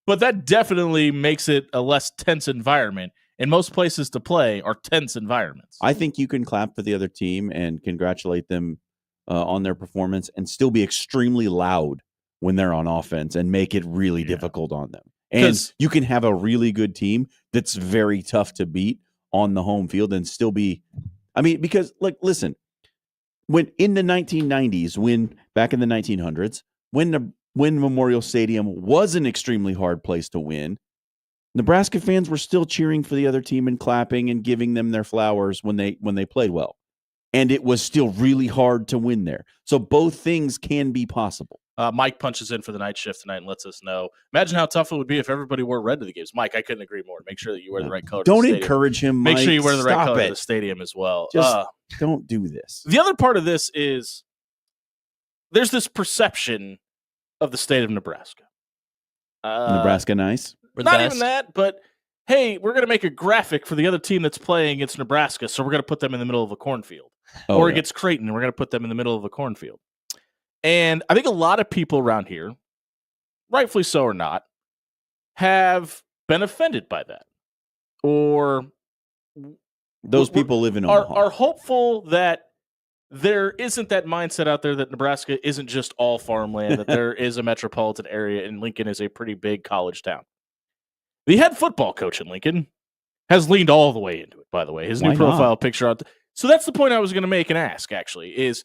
But that definitely makes it a less tense environment. And most places to play are tense environments. I think you can clap for the other team and congratulate them on their performance and still be extremely loud when they're on offense and make it really difficult on them. And you can have a really good team that's very tough to beat on the home field and still be – I mean, because, like, listen, when in the 1990s, back in the 1900s, when Memorial Stadium was an extremely hard place to win, Nebraska fans were still cheering for the other team and clapping and giving them their flowers when they played well. And it was still really hard to win there. So both things can be possible. Mike punches in for the night shift tonight and lets us know. Imagine how tough it would be if everybody wore red to the games. Mike, I couldn't agree more. Make sure that you wear the right color. Don't encourage him, Mike. Make sure you wear the right color to to the stadium as well. Just don't do this. The other part of this is there's this perception of the state of Nebraska. Nebraska nice? Not even that, but hey, we're going to make a graphic for the other team that's playing against Nebraska, so we're going to put them in the middle of a cornfield. Or against Creighton, and we're going to put them in the middle of a cornfield. And I think a lot of people around here, rightfully so or not, have been offended by that. Or those people live in Omaha. Are hopeful that there isn't that mindset out there that Nebraska isn't just all farmland, that there is a metropolitan area, and Lincoln is a pretty big college town. The head football coach in Lincoln has leaned all the way into it, by the way. His new profile picture. So that's the point I was going to make and ask, actually, is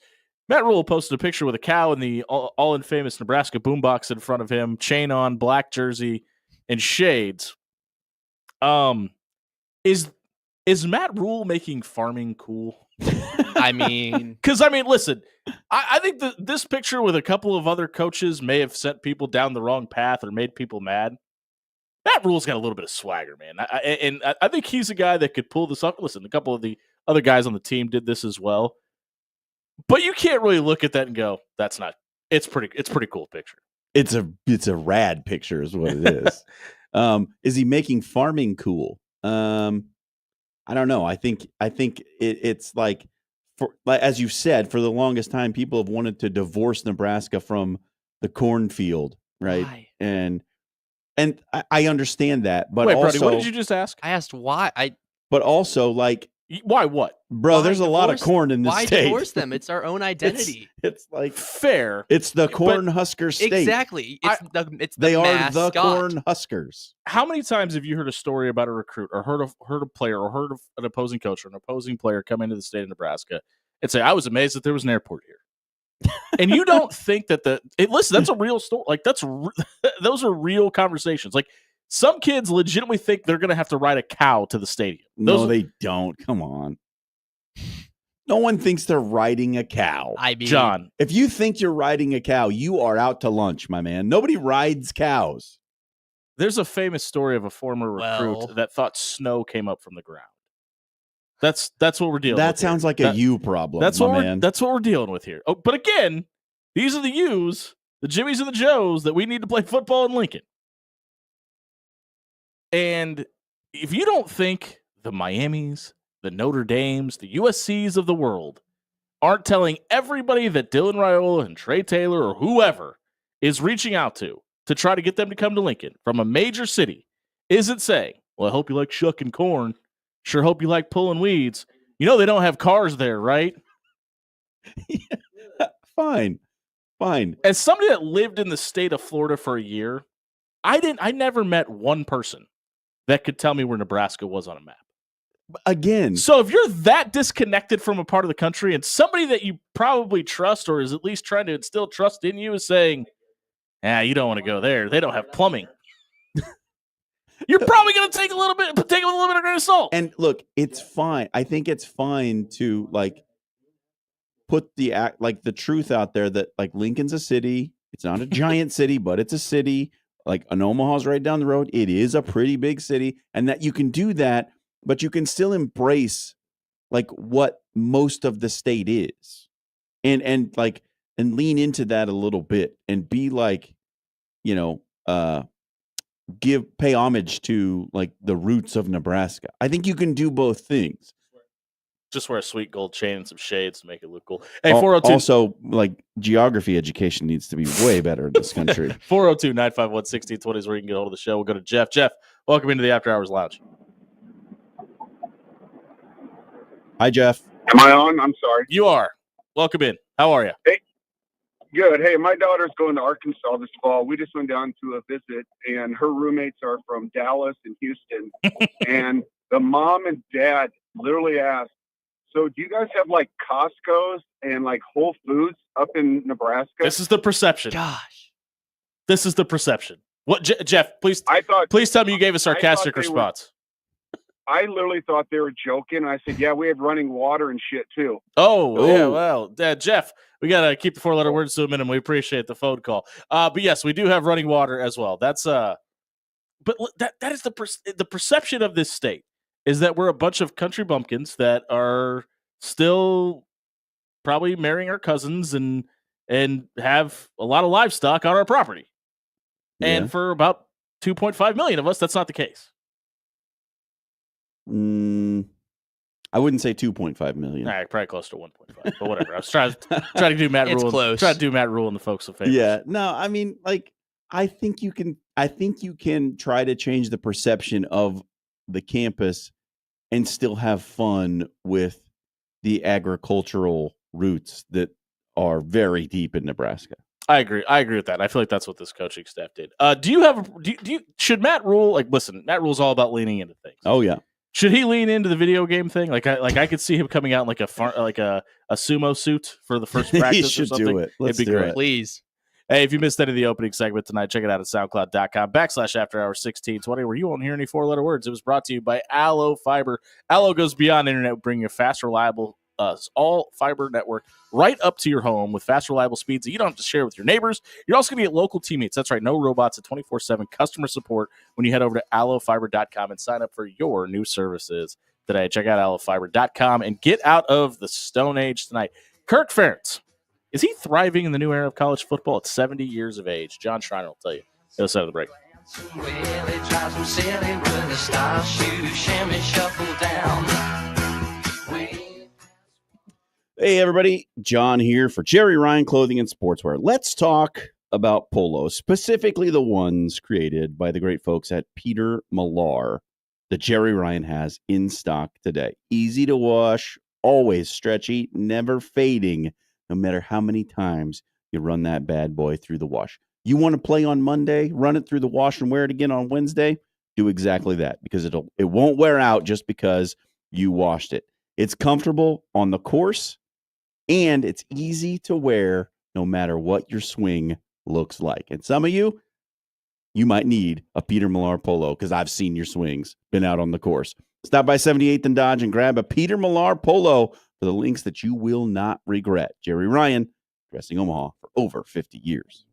Matt Rhule posted a picture with a cow in the all-infamous Nebraska boombox in front of him, chain on, black jersey, and shades. Is Matt Rhule making farming cool? I mean... Because, listen, I think that this picture with a couple of other coaches may have sent people down the wrong path or made people mad. Matt Rhule's got a little bit of swagger, man. I think he's a guy that could pull this off. Listen, a couple of the other guys on the team did this as well. But you can't really look at that and go, that's not – it's pretty cool picture. It's a rad picture is what it is. Is he making farming cool? I don't know. I think it's like as you've said, for the longest time, people have wanted to divorce Nebraska from the cornfield, right? Why? And I understand that, but wait, also, Brody, what did you just ask? I asked why. But also, like, why what? Bro, why there's a lot of corn in this why state. Why divorce them? It's our own identity. It's like fair. It's the Corn Husker state. Exactly. It's the are mascot. the Corn Huskers. How many times have you heard a story about a recruit or heard a player or heard of an opposing coach or an opposing player come into the state of Nebraska and say, I was amazed that there was an airport here. And you don't think that listen, that's a real story. Like those are real conversations. Like some kids legitimately think they're going to have to ride a cow to the stadium. No, they don't. Come on. No one thinks they're riding a cow. I mean, John, if you think you're riding a cow, you are out to lunch, my man. Nobody rides cows. There's a famous story of a former recruit that thought snow came up from the ground. That's what we're dealing with. That sounds like a you problem, that's my man. That's what we're dealing with here. Oh, but again, these are the U's, the Jimmies and the Joes that we need to play football in Lincoln. And if you don't think the Miamis, the Notre Dames, the USCs of the world aren't telling everybody that Dylan Raiola and Trey Taylor or whoever is reaching out to try to get them to come to Lincoln from a major city, isn't saying, well, I hope you like shucking corn. Sure hope you like pulling weeds. You know they don't have cars there, right? Yeah, fine. As somebody that lived in the state of Florida for a year, I never met one person that could tell me where Nebraska was on a map. Again. So if you're that disconnected from a part of the country and somebody that you probably trust or is at least trying to instill trust in you is saying, you don't want to go there. They don't have plumbing. You're probably going to take a little bit of grain of salt. And look, it's fine. I think it's fine to put the truth out there that Lincoln's a city. It's not a giant city, but it's a city. And Omaha's right down the road. It is a pretty big city, and that you can do that, but you can still embrace what most of the state is, and lean into that a little bit and be pay homage to the roots of Nebraska. I think you can do both things. Just wear a sweet gold chain and some shades to make it look cool. Hey, 402. Also, like, geography education needs to be way better in this country. 402-951-1620 is where you can get hold of the show. We'll go to Jeff. Jeff, welcome into the After Hours Lounge. Hi, Jeff. Am I on? I'm sorry. You are. Welcome in. How are you? Hey, good. Hey, my daughter's going to Arkansas this fall. We just went down to a visit, and her roommates are from Dallas and Houston. And the mom and dad literally asked, so do you guys have like Costco's and like Whole Foods up in Nebraska? This is the perception. Gosh. This is the perception. What, Jeff, please tell me you gave a sarcastic response. I literally thought they were joking. I said, yeah, we have running water and shit too. Oh, yeah, well, Jeff, we got to keep the 4-letter words to a minimum. We appreciate the phone call. But yes, we do have running water as well. That's but that is the perception of this state is that we're a bunch of country bumpkins that are still probably marrying our cousins and have a lot of livestock on our property. Yeah. And for about 2.5 million of us, that's not the case. I wouldn't say 2.5 million. All right, probably close to 1.5, but whatever. I was trying to do Matt Rule. Close. Try to do Matt Rule and the folks of favors. Yeah, no, I mean, like, I think you can try to change the perception of the campus and still have fun with the agricultural roots that are very deep in Nebraska. I agree with that. I feel like that's what this coaching staff did. Should Matt Rule, like, listen, Matt Rule's all about leaning into things. Oh yeah. Should he lean into the video game thing? I could see him coming out in like a sumo suit for the first practice. He should or something. Do it. Let's It'd be do great. It. Please. Hey, if you missed any of the opening segment tonight, check it out at soundcloud.com/afterhours1620, where you won't hear any 4-letter words. It was brought to you by Allo Fiber. Allo goes beyond internet, bringing a fast, reliable, all fiber network right up to your home with fast, reliable speeds that you don't have to share with your neighbors. You're also going to get local teammates. That's right, no robots and 24/7 customer support when you head over to allofiber.com and sign up for your new services today. Check out allofiber.com and get out of the Stone Age tonight. Kirk Ferentz. Is he thriving in the new era of college football at 70 years of age? John Schreiner will tell you. The other side of the break. Hey, everybody. John here for Jerry Ryan Clothing and Sportswear. Let's talk about polos, specifically the ones created by the great folks at Peter Millar that Jerry Ryan has in stock today. Easy to wash, always stretchy, never fading. No matter how many times you run that bad boy through the wash. You want to play on Monday, run it through the wash and wear it again on Wednesday? Do exactly that because it won't wear out just because you washed it. It's comfortable on the course and it's easy to wear no matter what your swing looks like. And some of you might need a Peter Millar polo because I've seen your swings, been out on the course. Stop by 78th and Dodge and grab a Peter Millar polo for the links that you will not regret. Jerry Ryan, dressing Omaha for over 50 years.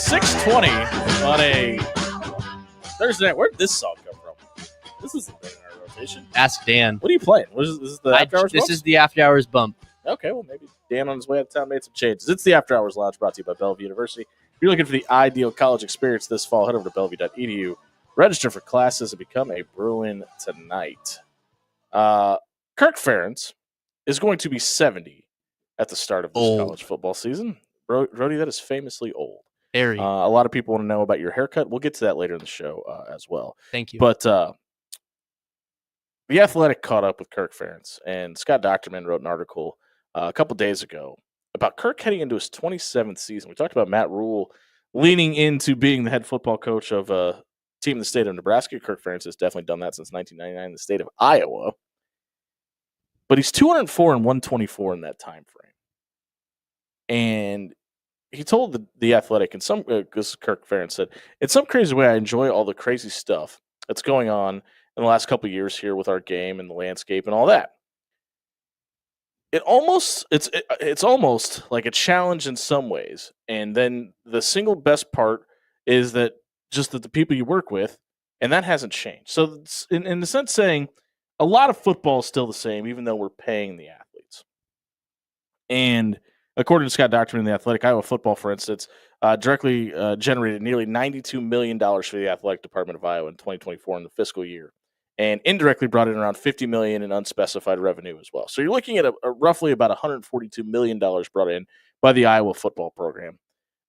6:20 on a Thursday night. Where did this song come from? This isn't in our rotation. Ask Dan. What are you playing? This is the After Hours This bumps? is the After Hours bump. Okay, well, maybe Dan on his way out of town made some changes. It's the After Hours Lounge brought to you by Bellevue University. If you're looking for the ideal college experience this fall, head over to bellevue.edu, register for classes, and become a Bruin tonight. Kirk Ferentz is going to be 70 at the start of this Old. college football season. Brody, that is famously old. Very. A lot of people want to know about your haircut. We'll get to that later in the show as well. Thank you. But The Athletic caught up with Kirk Ferentz, and Scott Docterman wrote an article a couple days ago about Kirk heading into his 27th season. We talked about Matt Rule leaning into being the head football coach of a team in the state of Nebraska. Kirk Ferentz has definitely done that since 1999 in the state of Iowa. But he's 204 and 124 in that time frame. And he told the Athletic, in some, because Kirk Ferentz said, in some crazy way, I enjoy all the crazy stuff that's going on in the last couple of years here with our game and the landscape and all that. It's almost like a challenge in some ways. And then the single best part is that just that the people you work with, and that hasn't changed. So it's, in a sense, saying a lot of football is still the same, even though we're paying the athletes. And according to Scott Docterman in the Athletic, Iowa football, for instance, directly generated nearly $92 million for the athletic department of Iowa in 2024 in the fiscal year, and indirectly brought in around $50 million in unspecified revenue as well. So you're looking at a roughly about $142 million brought in by the Iowa football program,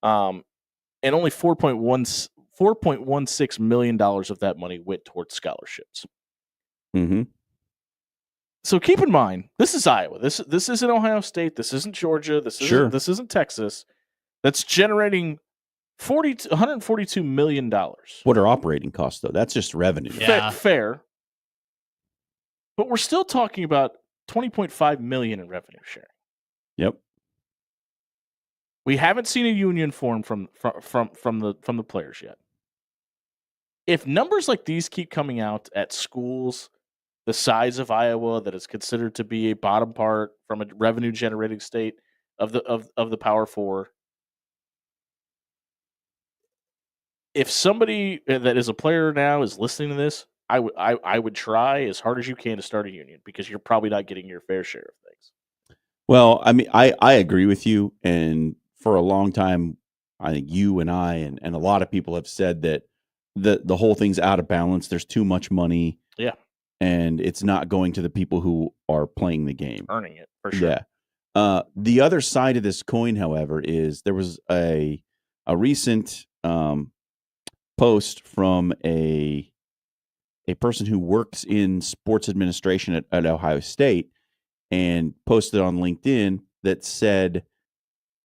and only $4.16 million of that money went towards scholarships. Mm-hmm. So keep in mind, this is Iowa. This isn't Ohio State. This isn't Georgia. This isn't Texas. That's generating $142 million. What are operating costs, though? That's just revenue. Yeah. Fair. But we're still talking about $20.5 million in revenue sharing. Yep. We haven't seen a union form from the players yet. If numbers like these keep coming out at schools the size of Iowa that is considered to be a bottom part from a revenue generating state of the Power Four, if somebody that is a player now is listening to this, I would try as hard as you can to start a union, because you're probably not getting your fair share of things. Well, I mean, I agree with you. And for a long time, I think you and I and a lot of people have said that the whole thing's out of balance. There's too much money. Yeah. And it's not going to the people who are playing the game. Earning it, for sure. Yeah. The other side of this coin, however, is there was a recent post from a person who works in sports administration at Ohio State, and posted on LinkedIn that said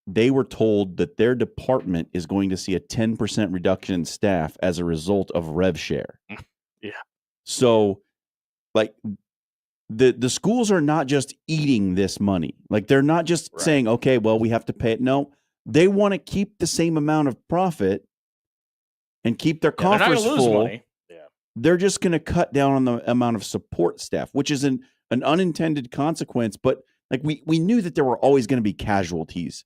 they were told that their department is going to see a 10% reduction in staff as a result of rev share. Yeah. So, like, the schools are not just eating this money. Like, they're not just saying, okay, well, we have to pay it. No, they want to keep the same amount of profit and keep their coffers full. Money. Yeah. They're just going to cut down on the amount of support staff, which is an unintended consequence. But like we knew that there were always going to be casualties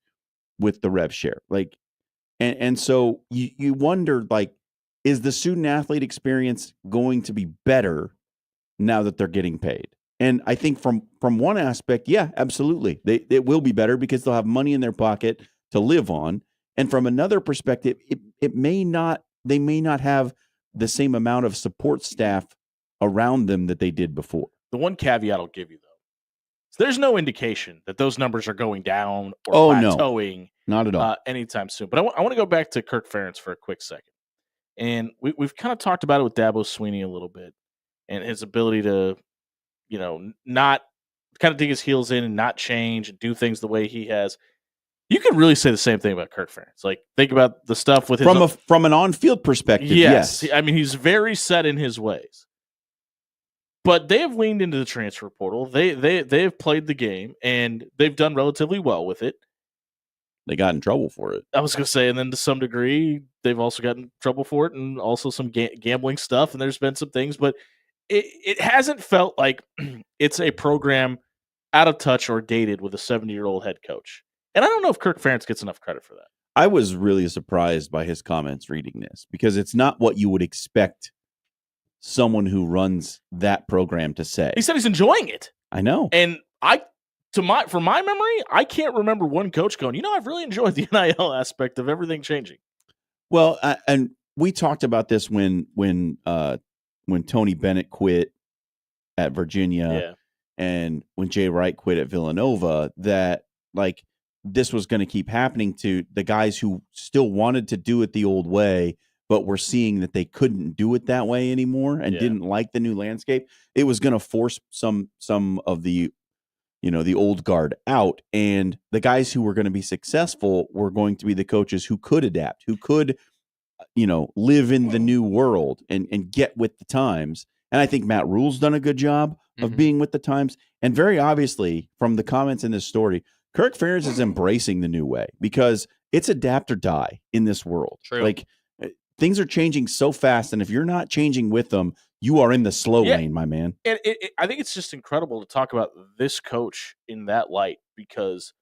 with the rev share. Like, and so you wonder, like, is the student athlete experience going to be better now that they're getting paid? And I think from one aspect, yeah, absolutely. It will be better because they'll have money in their pocket to live on. And from another perspective, they may not have the same amount of support staff around them that they did before. The one caveat I'll give you, though, is there's no indication that those numbers are going down or plateauing. No, not at all. Anytime soon. But I want to go back to Kirk Ferentz for a quick second. And we've kind of talked about it with Dabo Swinney a little bit, and his ability to, not kind of dig his heels in and not change and do things the way he has. You could really say the same thing about Kirk Ferentz. Like, think about the stuff with his from an on-field perspective. Yes. I mean, he's very set in his ways. But they have leaned into the transfer portal. They have played the game, and they've done relatively well with it. They got in trouble for it. I was going to say, and then to some degree, they've also gotten in trouble for it, and also some gambling stuff, and there's been some things, but it hasn't felt like it's a program out of touch or dated with a 70-year-old head coach. And I don't know if Kirk Ferentz gets enough credit for that. I was really surprised by his comments reading this because it's not what you would expect someone who runs that program to say. He said he's enjoying it. I know. And from my memory, I can't remember one coach going, I've really enjoyed the NIL aspect of everything changing. Well, and we talked about this when Tony Bennett quit at Virginia and when Jay Wright quit at Villanova, that like this was going to keep happening to the guys who still wanted to do it the old way, but were seeing that they couldn't do it that way anymore and didn't like the new landscape. It was going to force some of the the old guard out, and the guys who were going to be successful were going to be the coaches who could adapt, who could live in the new world and get with the times. And I think Matt Rule's done a good job of being with the times. And very obviously, from the comments in this story, Kirk Ferentz is embracing the new way because it's adapt or die in this world. True. Like things are changing so fast, and if you're not changing with them, you are in the slow lane, my man. And I think it's just incredible to talk about this coach in that light, because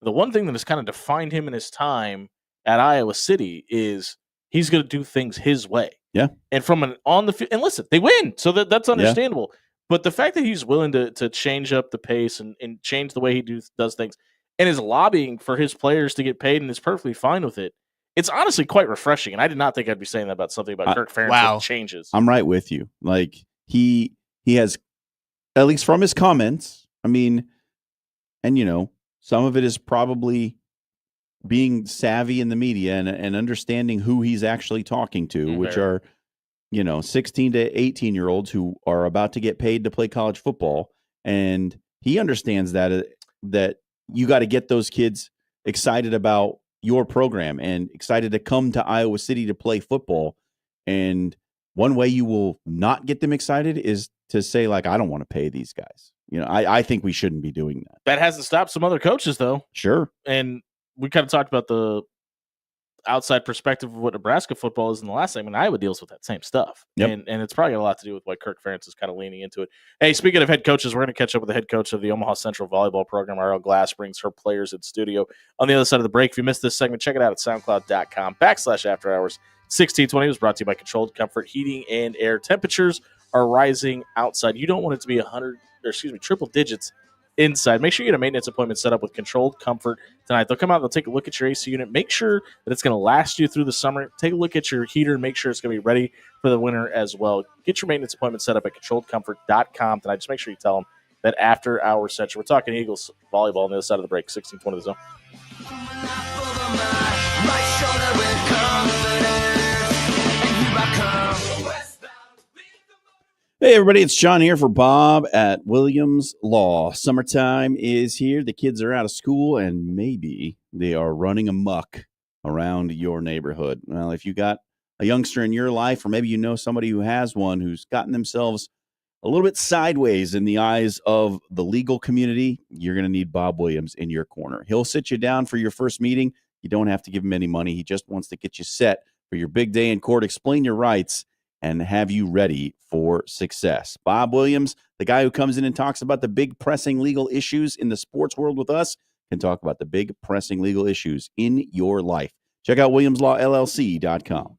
the one thing that has kind of defined him in his time at Iowa City is he's going to do things his way. Yeah. And from an on the field, and listen, they win, so that's understandable. Yeah. But the fact that he's willing to change up the pace and change the way he does things, and is lobbying for his players to get paid and is perfectly fine with it, it's honestly quite refreshing. And I did not think I'd be saying that about something about Kirk Ferentz with changes. I'm right with you. Like he has, at least from his comments, I mean, and some of it is probably being savvy in the media and understanding who he's actually talking to, which are 16 to 18-year-olds who are about to get paid to play college football. And he understands that you got to get those kids excited about your program and excited to come to Iowa City to play football. And one way you will not get them excited is to say, like, I don't want to pay these guys. I think we shouldn't be doing that. That hasn't stopped some other coaches, though. Sure. And we kind of talked about the outside perspective of what Nebraska football is in the last segment. Iowa deals with that same stuff. Yep. And it's probably got a lot to do with why Kirk Ferentz is kind of leaning into it. Hey, speaking of head coaches, we're going to catch up with the head coach of the Omaha Central volleyball program. RL Glass brings her players in studio on the other side of the break. If you missed this segment, check it out at soundcloud.com/afterhours. 1620 was brought to you by Controlled Comfort Heating and Air. Temperatures are rising outside. You don't want it to be triple digits inside. Make sure you get a maintenance appointment set up with Controlled Comfort tonight. They'll come out, they'll take a look at your AC unit, make sure that it's going to last you through the summer. Take a look at your heater and make sure it's going to be ready for the winter as well. Get your maintenance appointment set up at controlledcomfort.com tonight. Just make sure you tell them that After Hours Central. We're talking Eagles volleyball on the other side of the break. 1620 The Zone. Hey, everybody, it's John here for Bob at Williams Law. Summertime is here. The kids are out of school, and maybe they are running amok around your neighborhood. Well, if you got a youngster in your life, or maybe you know somebody who has one who's gotten themselves a little bit sideways in the eyes of the legal community, you're going to need Bob Williams in your corner. He'll sit you down for your first meeting. You don't have to give him any money. He just wants to get you set for your big day in court, explain your rights, and have you ready for success. Bob Williams, the guy who comes in and talks about the big pressing legal issues in the sports world with us, can talk about the big pressing legal issues in your life. Check out WilliamsLawLLC.com.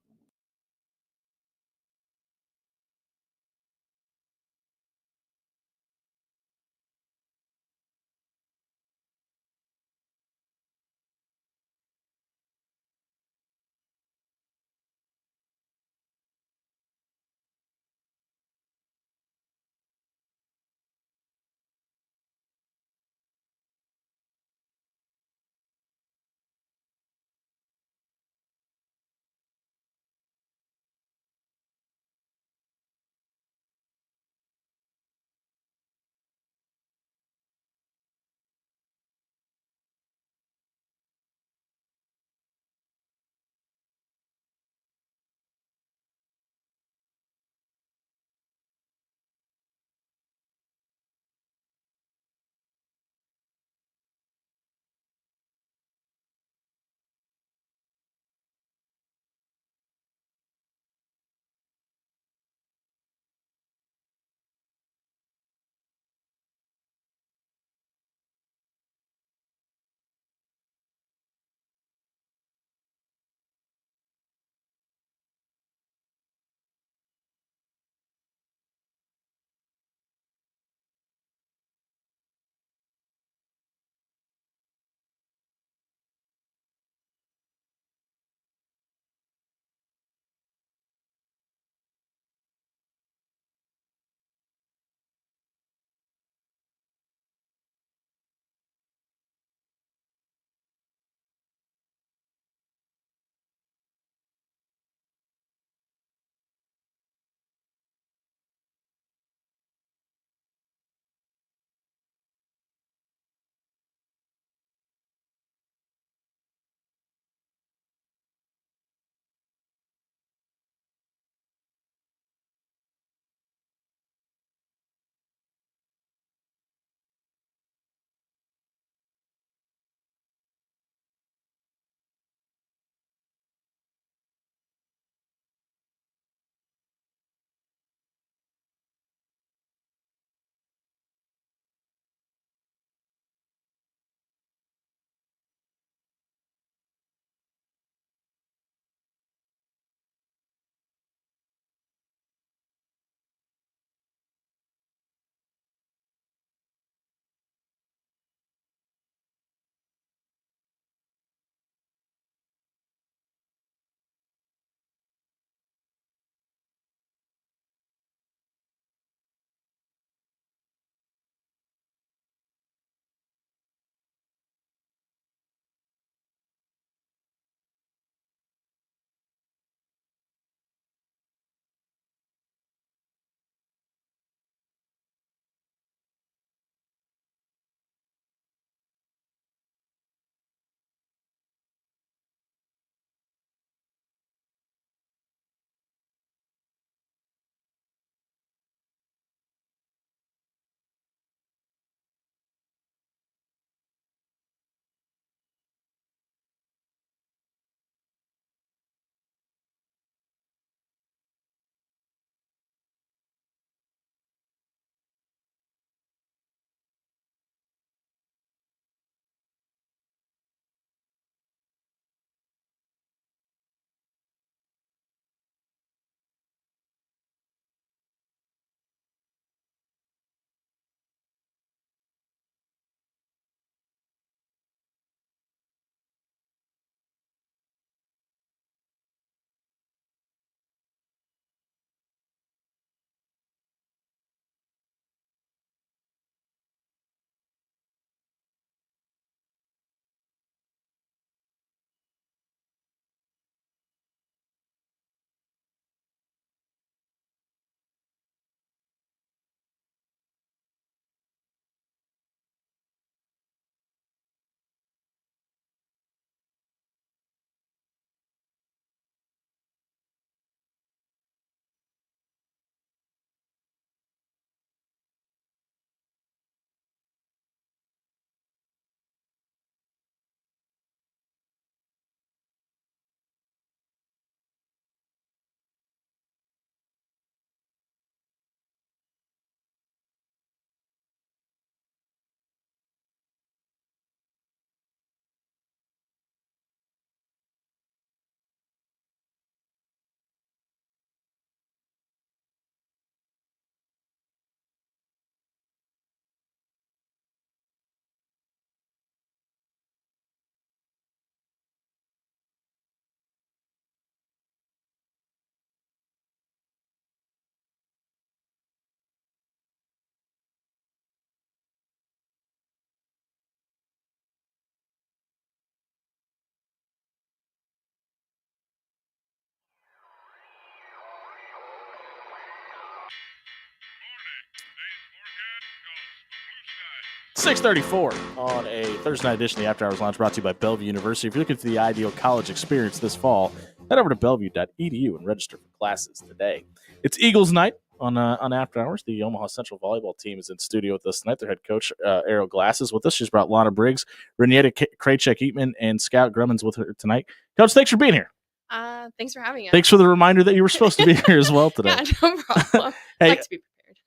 6:34 on a Thursday night edition of the After Hours Lounge, brought to you by Bellevue University. If you're looking for the ideal college experience this fall, head over to bellevue.edu and register for classes today. It's Eagles night on After Hours. The Omaha Central volleyball team is in studio with us tonight. Their head coach, Ariel Glass, is with us. She's brought Lana Briggs, Renata Krajcek-Eatman, and Scout Grummins with her tonight. Coach, thanks for being here. Thanks for having us. Thanks for the reminder that you were supposed to be here as well today. Yeah, no problem. Hey, like to be prepared.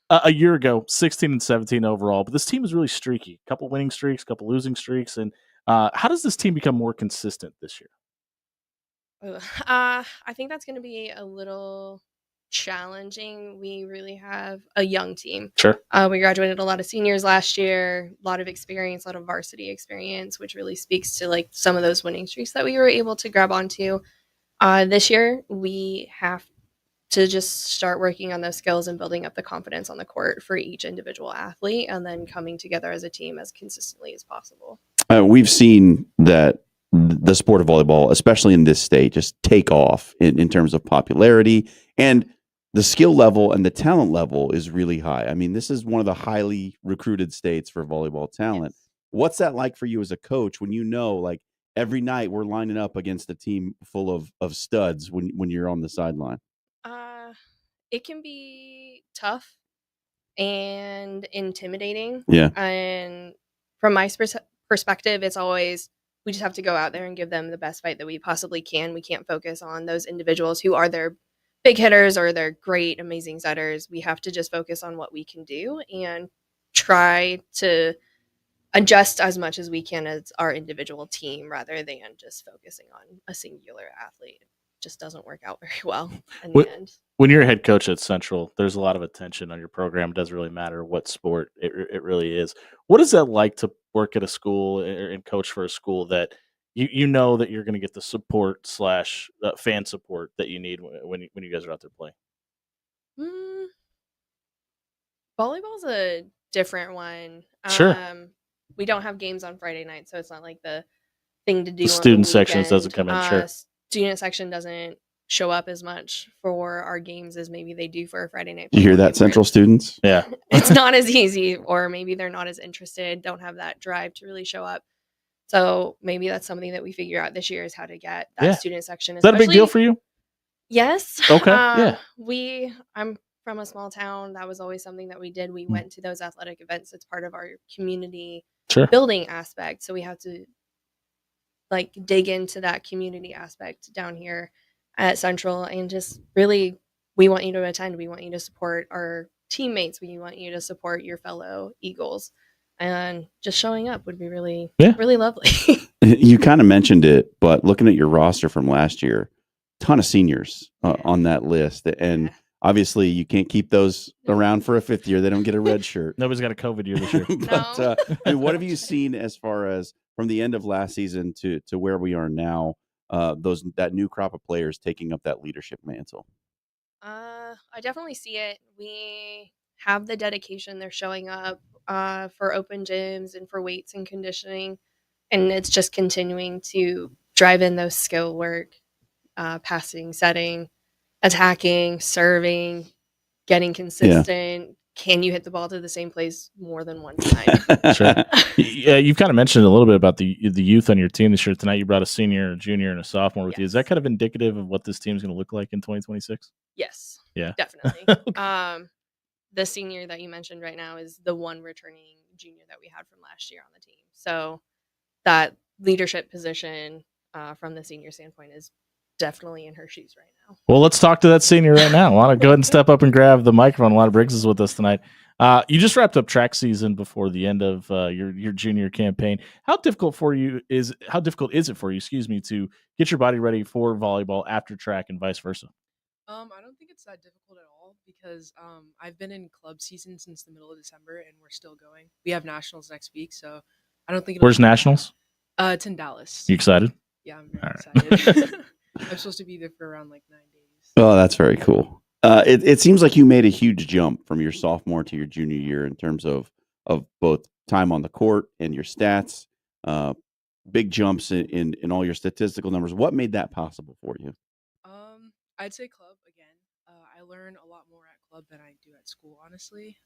A year ago, 16-17 overall, but this team is really streaky. A couple winning streaks, a couple losing streaks, and how does this team become more consistent this year? I think that's going to be a little challenging. We really have a young team. Sure. We graduated a lot of seniors last year, a lot of experience, a lot of varsity experience, which really speaks to like some of those winning streaks that we were able to grab onto. This year, we have to just start working on those skills and building up the confidence on the court for each individual athlete, and then coming together as a team as consistently as possible. We've seen that the sport of volleyball, especially in this state, just take off in terms of popularity, and the skill level and the talent level is really high. I mean, this is one of the highly recruited states for volleyball talent. Yes. What's that like for you as a coach when you know, like, every night we're lining up against a team full of studs when you're on the sideline? It can be tough and intimidating. Yeah. And from my perspective, it's always we just have to go out there and give them the best fight that we possibly can. We can't focus on those individuals who are their big hitters or they're great, amazing setters. We have to just focus on what we can do and try to adjust as much as we can as our individual team rather than just focusing on a singular athlete. It just doesn't work out very well in the end. When you're a head coach at Central, there's a lot of attention on your program. It doesn't really matter what sport it really is. What is that like to work at a school and coach for a school that you know that you're going to get the support / fan support that you need when you guys are out there playing? Volleyball's a different one. Sure. We don't have games on Friday night, so it's not like the thing to do. The on student the sections doesn't weekend. come in, sure. Student section doesn't show up as much for our games as maybe they do for a Friday night. You hear football that, game Central where students? Yeah. It's not as easy, or maybe they're not as interested, don't have that drive to really show up. So maybe that's something that we figure out this year is how to get that Yeah. student section. Is that a big deal for you? Yes. Okay, yeah. I'm from a small town. That was always something that we did. We Mm. went to those athletic events. It's part of our community Sure. building aspect. So we have to like dig into that community aspect down here at Central and just really, we want you to attend. We want you to support our teammates. We want you to support your fellow Eagles, and just showing up would be really, Yeah. really lovely. You kind of mentioned it, but looking at your roster from last year, ton of seniors on that list, and Yeah. obviously you can't keep those around for a fifth year. They don't get a red shirt. Nobody's got a COVID year this year. But No. I mean, what have you seen as far as from the end of last season to where we are now? That new crop of players taking up that leadership mantle. I definitely see it. We have the dedication. They're showing up for open gyms and for weights and conditioning, and it's just continuing to drive in those skill work, passing, setting, attacking, serving, getting consistent. Can you hit the ball to the same place more than one time? Sure. Yeah, you've kind of mentioned a little bit about the youth on your team this year. Tonight, you brought a senior, a junior, and a sophomore with you. Is that Yes. kind of indicative of what this team's going to look like in 2026? Yes. Yeah. Definitely. The senior that you mentioned right now is the one returning junior that we had from last year on the team. So that leadership position from the senior standpoint is definitely in her shoes right now. Well, let's talk to that senior right now. Lana, go ahead and step up and grab the microphone. Lana Briggs is with us tonight. You just wrapped up track season before the end of your junior campaign. How difficult is it for you, to get your body ready for volleyball after track and vice versa? I don't think it's that difficult at all because I've been in club season since the middle of December and we're still going. We have nationals next week, so I don't think. Where's nationals? It's in Dallas. You excited? Yeah, I'm very All right. excited. I'm supposed to be there for around like 9 days. Oh, that's very cool. It seems like you made a huge jump from your sophomore to your junior year in terms of both time on the court and your stats. Big jumps in all your statistical numbers. What made that possible for you? I'd say club again. I learn a lot more at club than I do at school, honestly,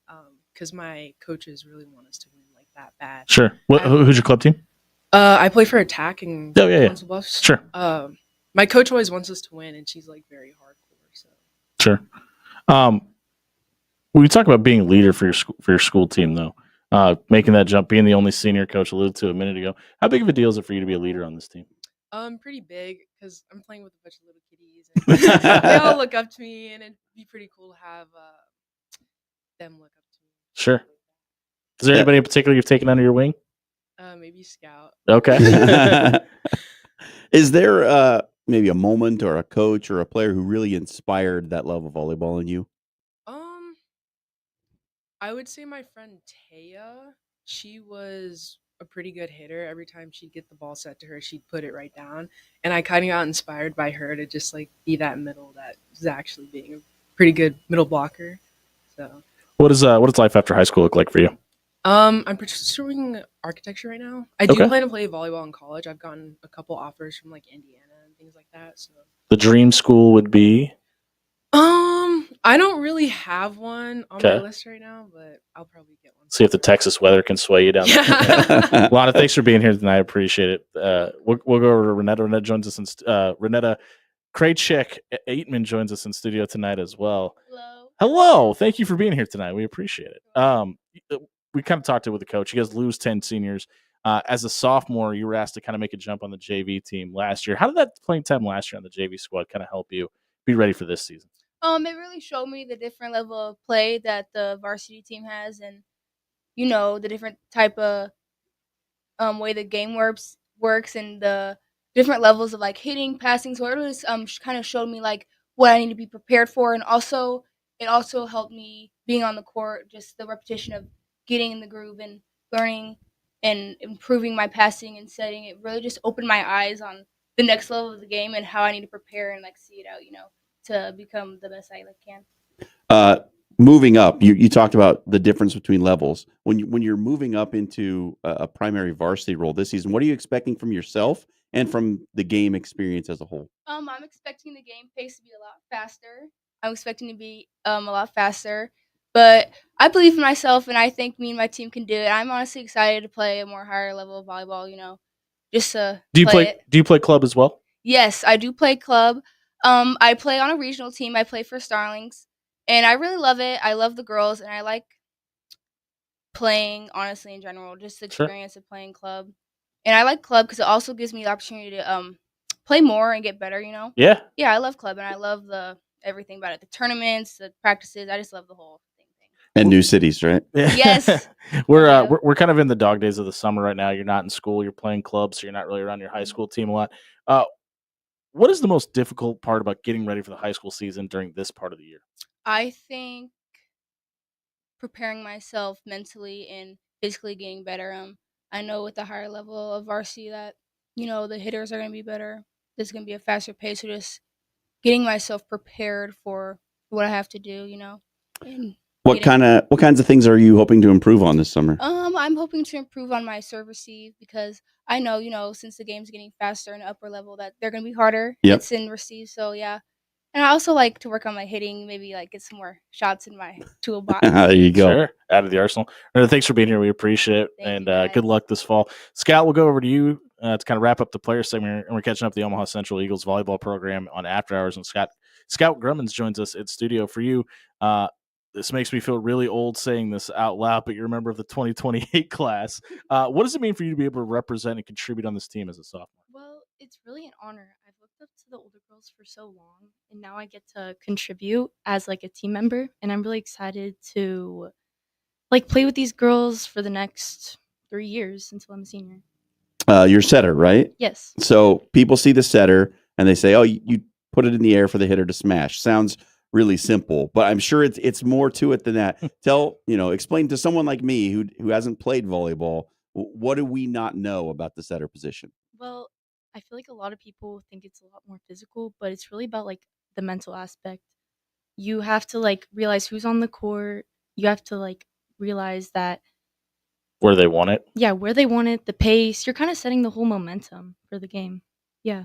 because my coaches really want us to win like that bad. Sure. Who's your club team? I play for Attack in Council Bluffs. Sure. My coach always wants us to win, and she's like very hardcore. So sure. When you talk about being a leader for your school team, though, making that jump, being the only senior, coach alluded to a minute ago, how big of a deal is it for you to be a leader on this team? Pretty big, because I'm playing with a bunch of little kitties, and they all look up to me, and it'd be pretty cool to have them look up to me. Sure. Is there anybody in particular you've taken under your wing? Maybe Scout. Okay. Is there maybe a moment or a coach or a player who really inspired that love of volleyball in you? I would say my friend Taya. She was a pretty good hitter. Every time she'd get the ball set to her, she'd put it right down, and I kind of got inspired by her to just like be that middle that is actually being a pretty good middle blocker. So, what does life after high school look like for you? I'm pursuing architecture right now. I do plan to play volleyball in college. I've gotten a couple offers from like Indiana and things like that. So the dream school would be? I don't really have one on my list right now, but I'll probably get one. See if the Texas weather can sway you down there. Lana, thanks for being here tonight. I appreciate it. We'll go over to Renetta. Renetta joins us in Renetta Krajcik-Aitman joins us in studio tonight as well. Hello. Thank you for being here tonight. We appreciate it. We kind of talked with the coach. You guys lose 10 seniors. As a sophomore, you were asked to kind of make a jump on the JV team last year. How did that playing time last year on the JV squad kind of help you be ready for this season? It really showed me the different level of play that the varsity team has, and the different type of way the game works, and the different levels of like hitting, passing. So it really kind of showed me like what I need to be prepared for, and also it also helped me being on the court, just the repetition of getting in the groove and learning and improving my passing and setting. It really just opened my eyes on the next level of the game and how I need to prepare and like see it out, to become the best I can. Moving up, you talked about the difference between levels. When you're moving up into a primary varsity role this season, what are you expecting from yourself and from the game experience as a whole? I'm expecting the game pace to be a lot faster. I'm expecting to be a lot faster, but I believe in myself, and I think me and my team can do it. I'm honestly excited to play a more higher level of volleyball. Just to do you play club as well? Yes, I do play club. I play on a regional team. I play for Starlings, and I really love it. I love the girls, and I like playing, honestly, in general, just the experience of playing club. And I like club because it also gives me the opportunity to play more and get better, Yeah. Yeah, I love club, and I love everything about it. The tournaments, the practices. I just love the whole thing. And new cities, right? Yes. We're kind of in the dog days of the summer right now. You're not in school. You're playing club, so you're not really around your high school team a lot. What is the most difficult part about getting ready for the high school season during this part of the year? I think preparing myself mentally and physically getting better. I know with the higher level of varsity that, the hitters are going to be better. There's going to be a faster pace. So just getting myself prepared for what I have to do, And what kinds of things are you hoping to improve on this summer? I'm hoping to improve on my serve receive because I know, since the game's getting faster in the upper level that they're going to be harder. Yep. It's in receive, so yeah. And I also like to work on my hitting, maybe like get some more shots in my toolbox. There you go. Sure. Out of the arsenal. Thanks for being here. We appreciate it. Thank and good luck this fall. Scout, we'll go over to you to kind of wrap up the player segment. And we're catching up the Omaha Central Eagles volleyball program on After Hours. And Scout Grummins joins us in studio for you. This makes me feel really old saying this out loud, but you're a member of the 2028 class. What does it mean for you to be able to represent and contribute on this team as a sophomore? Well, it's really an honor. I've looked up to the older girls for so long, and now I get to contribute as like a team member, and I'm really excited to like play with these girls for the next 3 years until I'm a senior. You're setter, right? Yes. So people see the setter and they say, "Oh, you put it in the air for the hitter to smash." Sounds really simple, but I'm sure it's more to it than that. Explain to someone like me who hasn't played volleyball, what do we not know about the setter position? Well, I feel like a lot of people think it's a lot more physical, but it's really about like the mental aspect. You have to like realize who's on the court. You have to like realize that where they want it. Yeah, where they want it, the pace. You're kind of setting the whole momentum for the game. Yeah.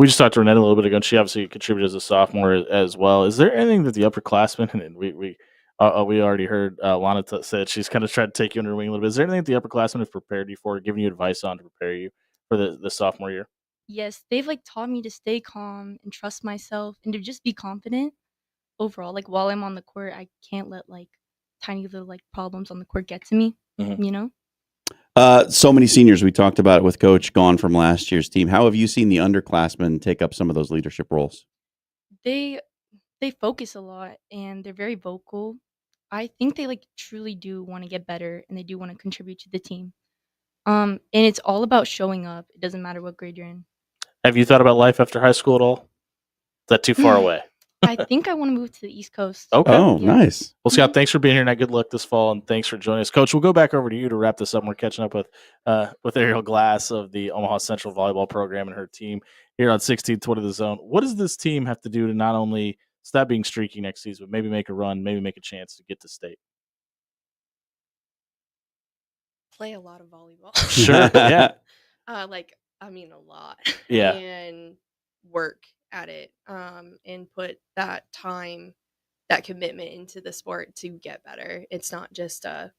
We just talked to Renetta a little bit ago, and she obviously contributed as a sophomore as well. Is there anything that the upperclassmen, and we already heard Lana said she's kind of tried to take you under her wing a little bit. Is there anything that the upperclassmen have prepared you for, giving you advice on to prepare you for the sophomore year? Yes, they've like taught me to stay calm and trust myself and to just be confident overall. Like while I'm on the court, I can't let like tiny little like problems on the court get to me. Mhm. You know? So many seniors. We talked about it with Coach gone from last year's team. How have you seen the underclassmen take up some of those leadership roles? They focus a lot and they're very vocal. I think they like truly do want to get better and they do want to contribute to the team. And it's all about showing up. It doesn't matter what grade you're in. Have you thought about life after high school at all? Is that too far away? I think I want to move to the East Coast. Okay. Oh, Yeah. nice. Well, Scott, thanks for being here, and good luck this fall, and thanks for joining us. Coach, we'll go back over to you to wrap this up. We're catching up with Ariel Glass of the Omaha Central Volleyball Program and her team here on 1620 The Zone. What does this team have to do to not only stop being streaky next season, but maybe make a run, maybe make a chance to get to state? Play a lot of volleyball. Sure, yeah. A lot. Yeah. And work at it. And put that time, that commitment into the sport to get better. It's not just a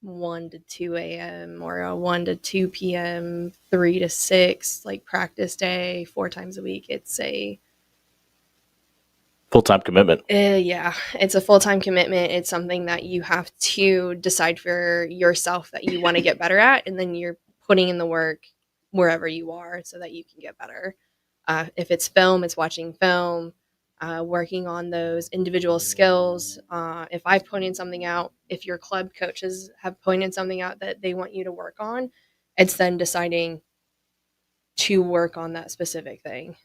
1 to 2 a.m. or a 1 to 2 p.m., 3 to 6, like practice day, 4 times a week. It's a Full-time commitment. it's a full-time commitment. It's something that you have to decide for yourself that you want to get better at, and then you're putting in the work wherever you are so that you can get better. If it's film, it's watching film, working on those individual skills. If I point something out, if your club coaches have pointed something out that they want you to work on, it's then deciding to work on that specific thing.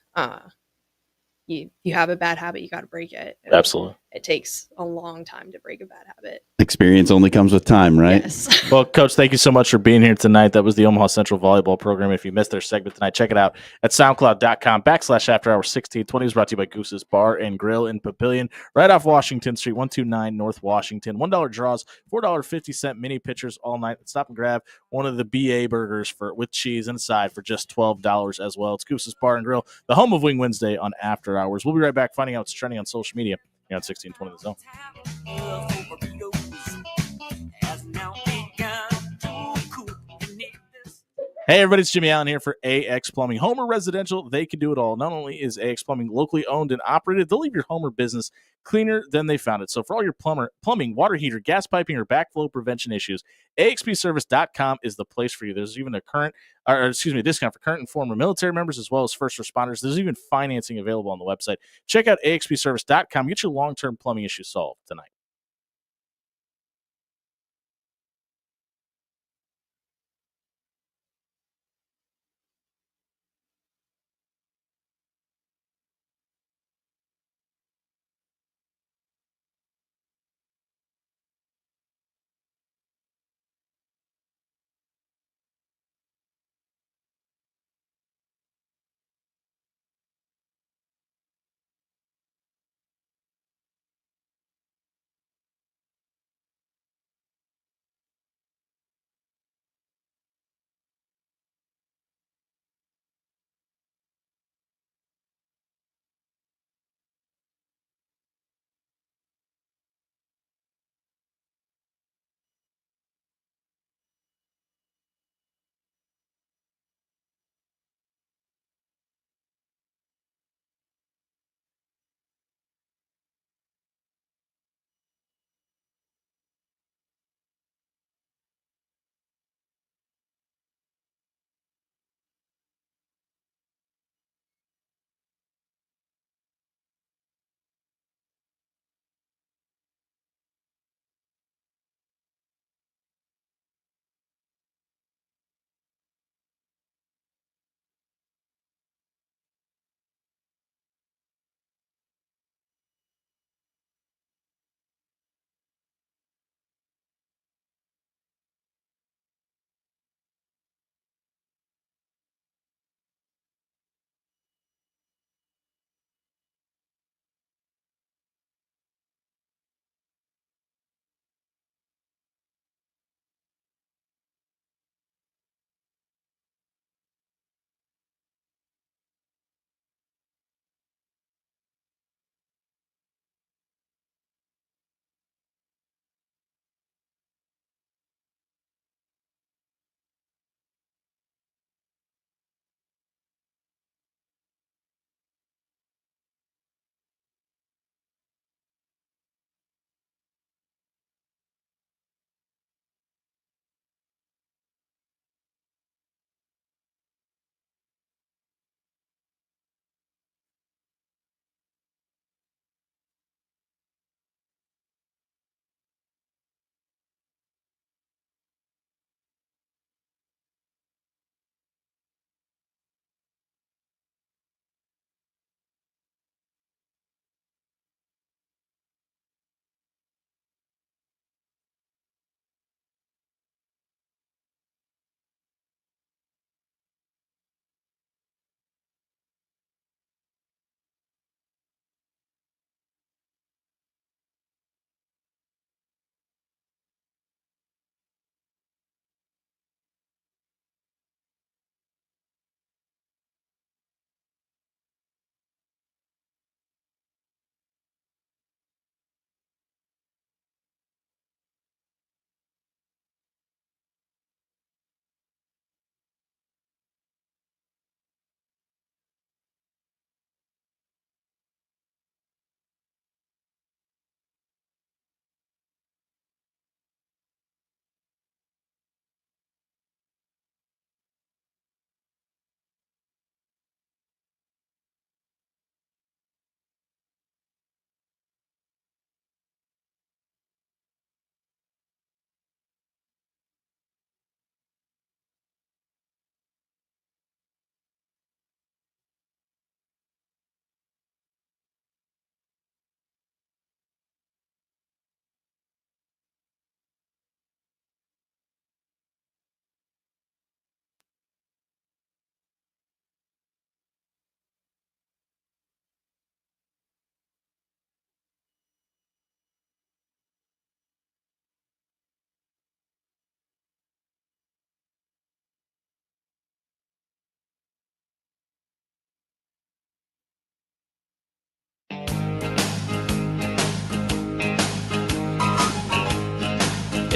You have a bad habit, you got to break it. And Absolutely. it takes a long time to break a bad habit. Experience only comes with time, right? Yes. Well, Coach, thank you so much for being here tonight. That was the Omaha Central Volleyball Program. If you missed their segment tonight, check it out at soundcloud.com/afterhours1620. Is brought to you by Goose's Bar and Grill in Papillion, right off Washington Street, 129 North Washington. $1 draws, $4.50 mini pitchers all night. Stop and grab one of the BA burgers with cheese and a side for just $12 as well. It's Goose's Bar and Grill, the home of Wing Wednesday on After Hours. We'll be right back finding out what's trending on social media here on 1620 The Zone. Hey, everybody, it's Jimmy Allen here for AX Plumbing. Homer Residential, they can do it all. Not only is AX Plumbing locally owned and operated, they'll leave your home or business cleaner than they found it. So for all your plumbing, water heater, gas piping, or backflow prevention issues, AXPService.com is the place for you. There's even a discount for current and former military members as well as first responders. There's even financing available on the website. Check out AXPService.com. Get your long-term plumbing issues solved tonight.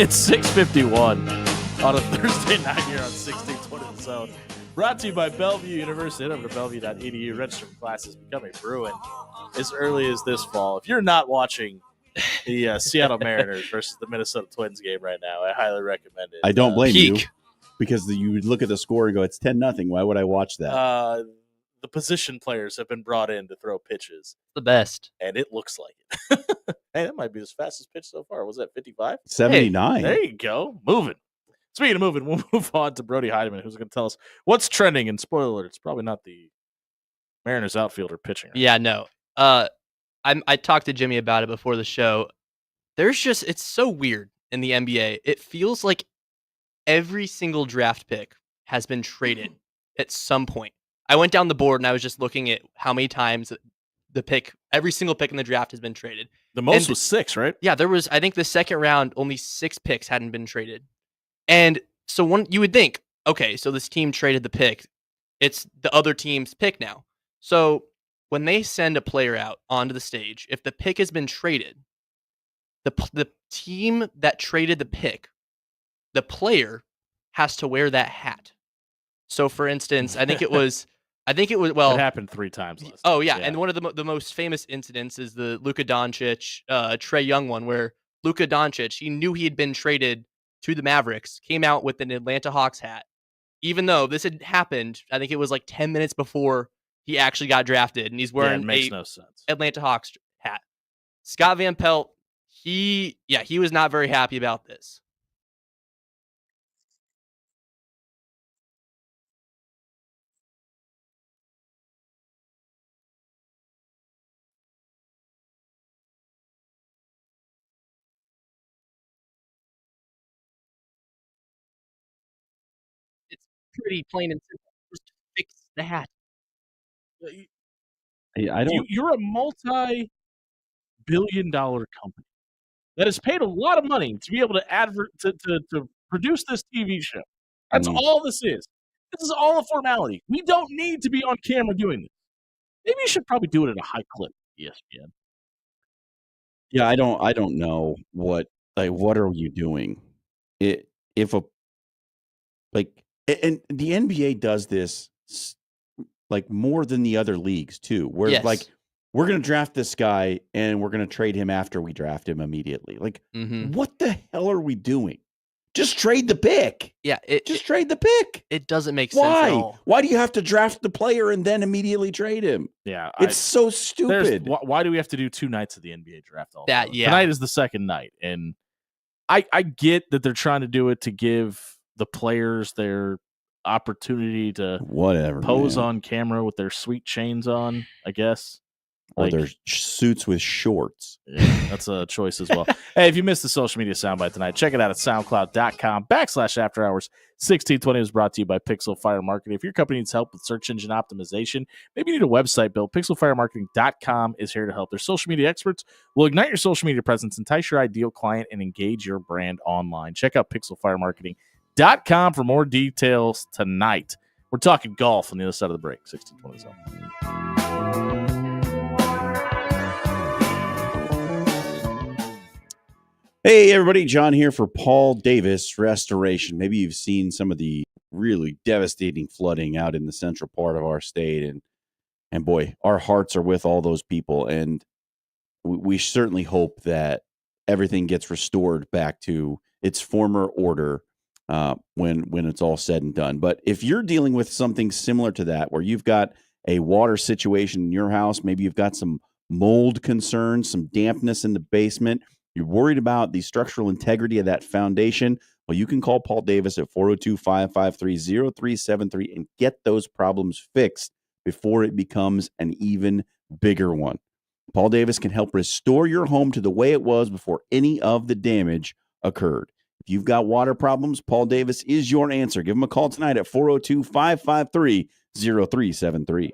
It's 6:51 on a Thursday night here on 1620 The Zone. Brought to you by Bellevue University. Head over to bellevue.edu. Register for classes. Become a Bruin as early as this fall. If you're not watching the Seattle Mariners versus the Minnesota Twins game right now, I highly recommend it. I don't blame you, Peak. because you would look at the score and go, it's 10-0. Why would I watch that? The position players have been brought in to throw pitches, The best. and it looks like it. Hey, that might be his fastest pitch so far. Was that 55? 79. There you go. Moving. Speaking of moving, we'll move on to Brody Heidemann, who's going to tell us what's trending. And spoiler alert, it's probably not the Mariners outfielder pitching. Right? Yeah, no. I talked to Jimmy about it before the show. It's so weird in the NBA. It feels like every single draft pick has been traded at some point. I went down the board and I was just looking at how many times every single pick in the draft has been traded. The most was 6, right? Yeah, I think the second round, only 6 picks hadn't been traded. And so you would think, okay, so this team traded the pick. It's the other team's pick now. So when they send a player out onto the stage, if the pick has been traded, the team that traded the pick, the player has to wear that hat. So for instance, I think it was well, it happened 3 times last oh time. yeah, and one of the most famous incidents is the Luka Doncic, Trae Young one, where Luka Doncic, he knew he had been traded to the Mavericks, came out with an Atlanta Hawks hat, even though this had happened. I think it was like 10 minutes before he actually got drafted, and he's wearing it makes no sense. Atlanta Hawks hat. Scott Van Pelt, he was not very happy about this. It's pretty plain and simple. Just fix the hat. I don't. You're a multi-billion-dollar company that has paid a lot of money to be able to to produce this TV show. That's all this is. This is all a formality. We don't need to be on camera doing this. Maybe you should probably do it at a high clip, ESPN. Yeah, I don't know what are you doing? And the NBA does this like more than the other leagues too, where Yes. like we're going to draft this guy and we're going to trade him after we draft him immediately. Like, what the hell are we doing? Just trade the pick. Yeah, just trade the pick. It doesn't make sense at all. Why do you have to draft the player and then immediately trade him? It's so stupid. Why do we have to do 2 nights of the NBA draft? Also? That yeah. Tonight is the second night, and I get that they're trying to do it to give the players their opportunity to pose on camera with their sweet chains on, I guess. Or their suits with shorts. Yeah, that's a choice as well. Hey, if you missed the social media soundbite tonight, check it out at soundcloud.com/afterhours. 1620 was brought to you by Pixel Fire Marketing. If your company needs help with search engine optimization, maybe you need a website built, pixelfiremarketing.com is here to help. Their social media experts will ignite your social media presence, entice your ideal client, and engage your brand online. Check out pixelfiremarketing.com for more details tonight. We're talking golf on the other side of the break. 1620. Hey, everybody. John here for Paul Davis Restoration. Maybe you've seen some of the really devastating flooding out in the central part of our state. And boy, our hearts are with all those people. And we certainly hope that everything gets restored back to its former order when it's all said and done. But if you're dealing with something similar to that, where you've got a water situation in your house, maybe you've got some mold concerns, some dampness in the basement, you're worried about the structural integrity of that foundation, well, you can call Paul Davis at 402-553-0373 and get those problems fixed before it becomes an even bigger one. Paul Davis can help restore your home to the way it was before any of the damage occurred. If you've got water problems, Paul Davis is your answer. Give him a call tonight at 402-553-0373.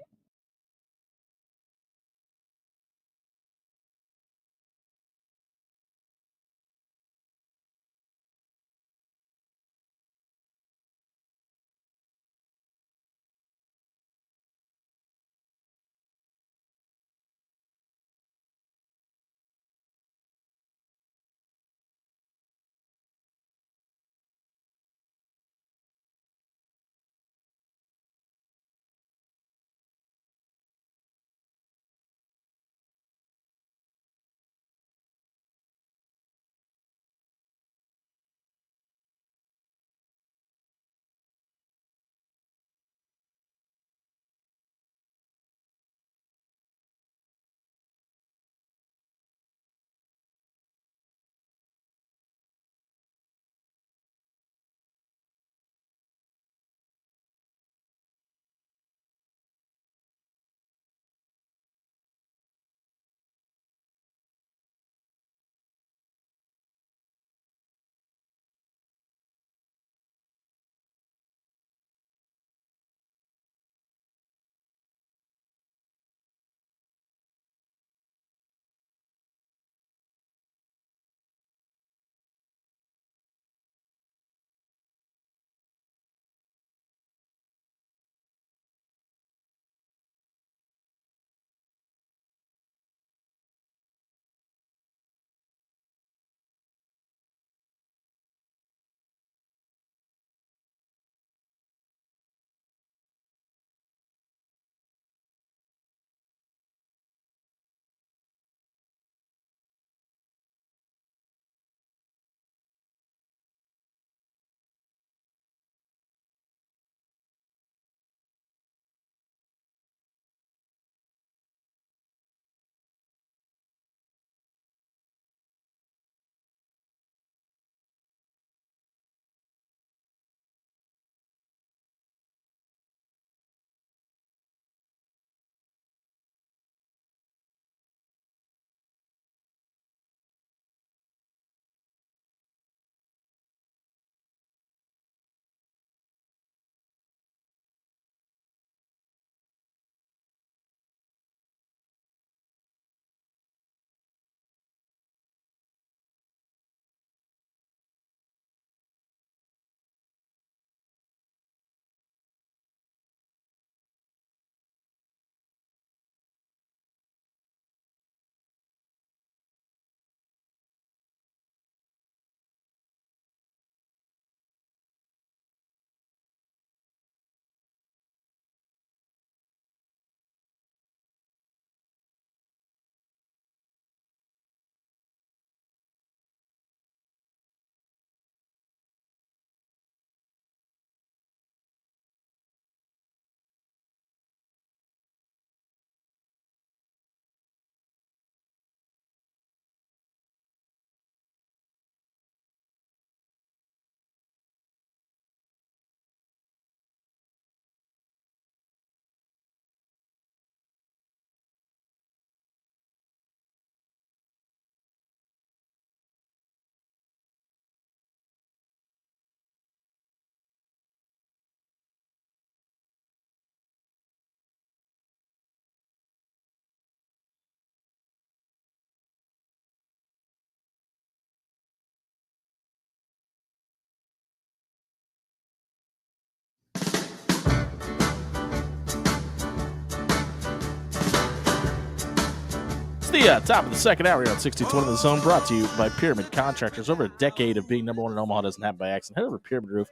the top of the second hour here on 1620 The Zone, brought to you by Pyramid Contractors. Over a decade of being number one in Omaha doesn't happen by accident. Head over to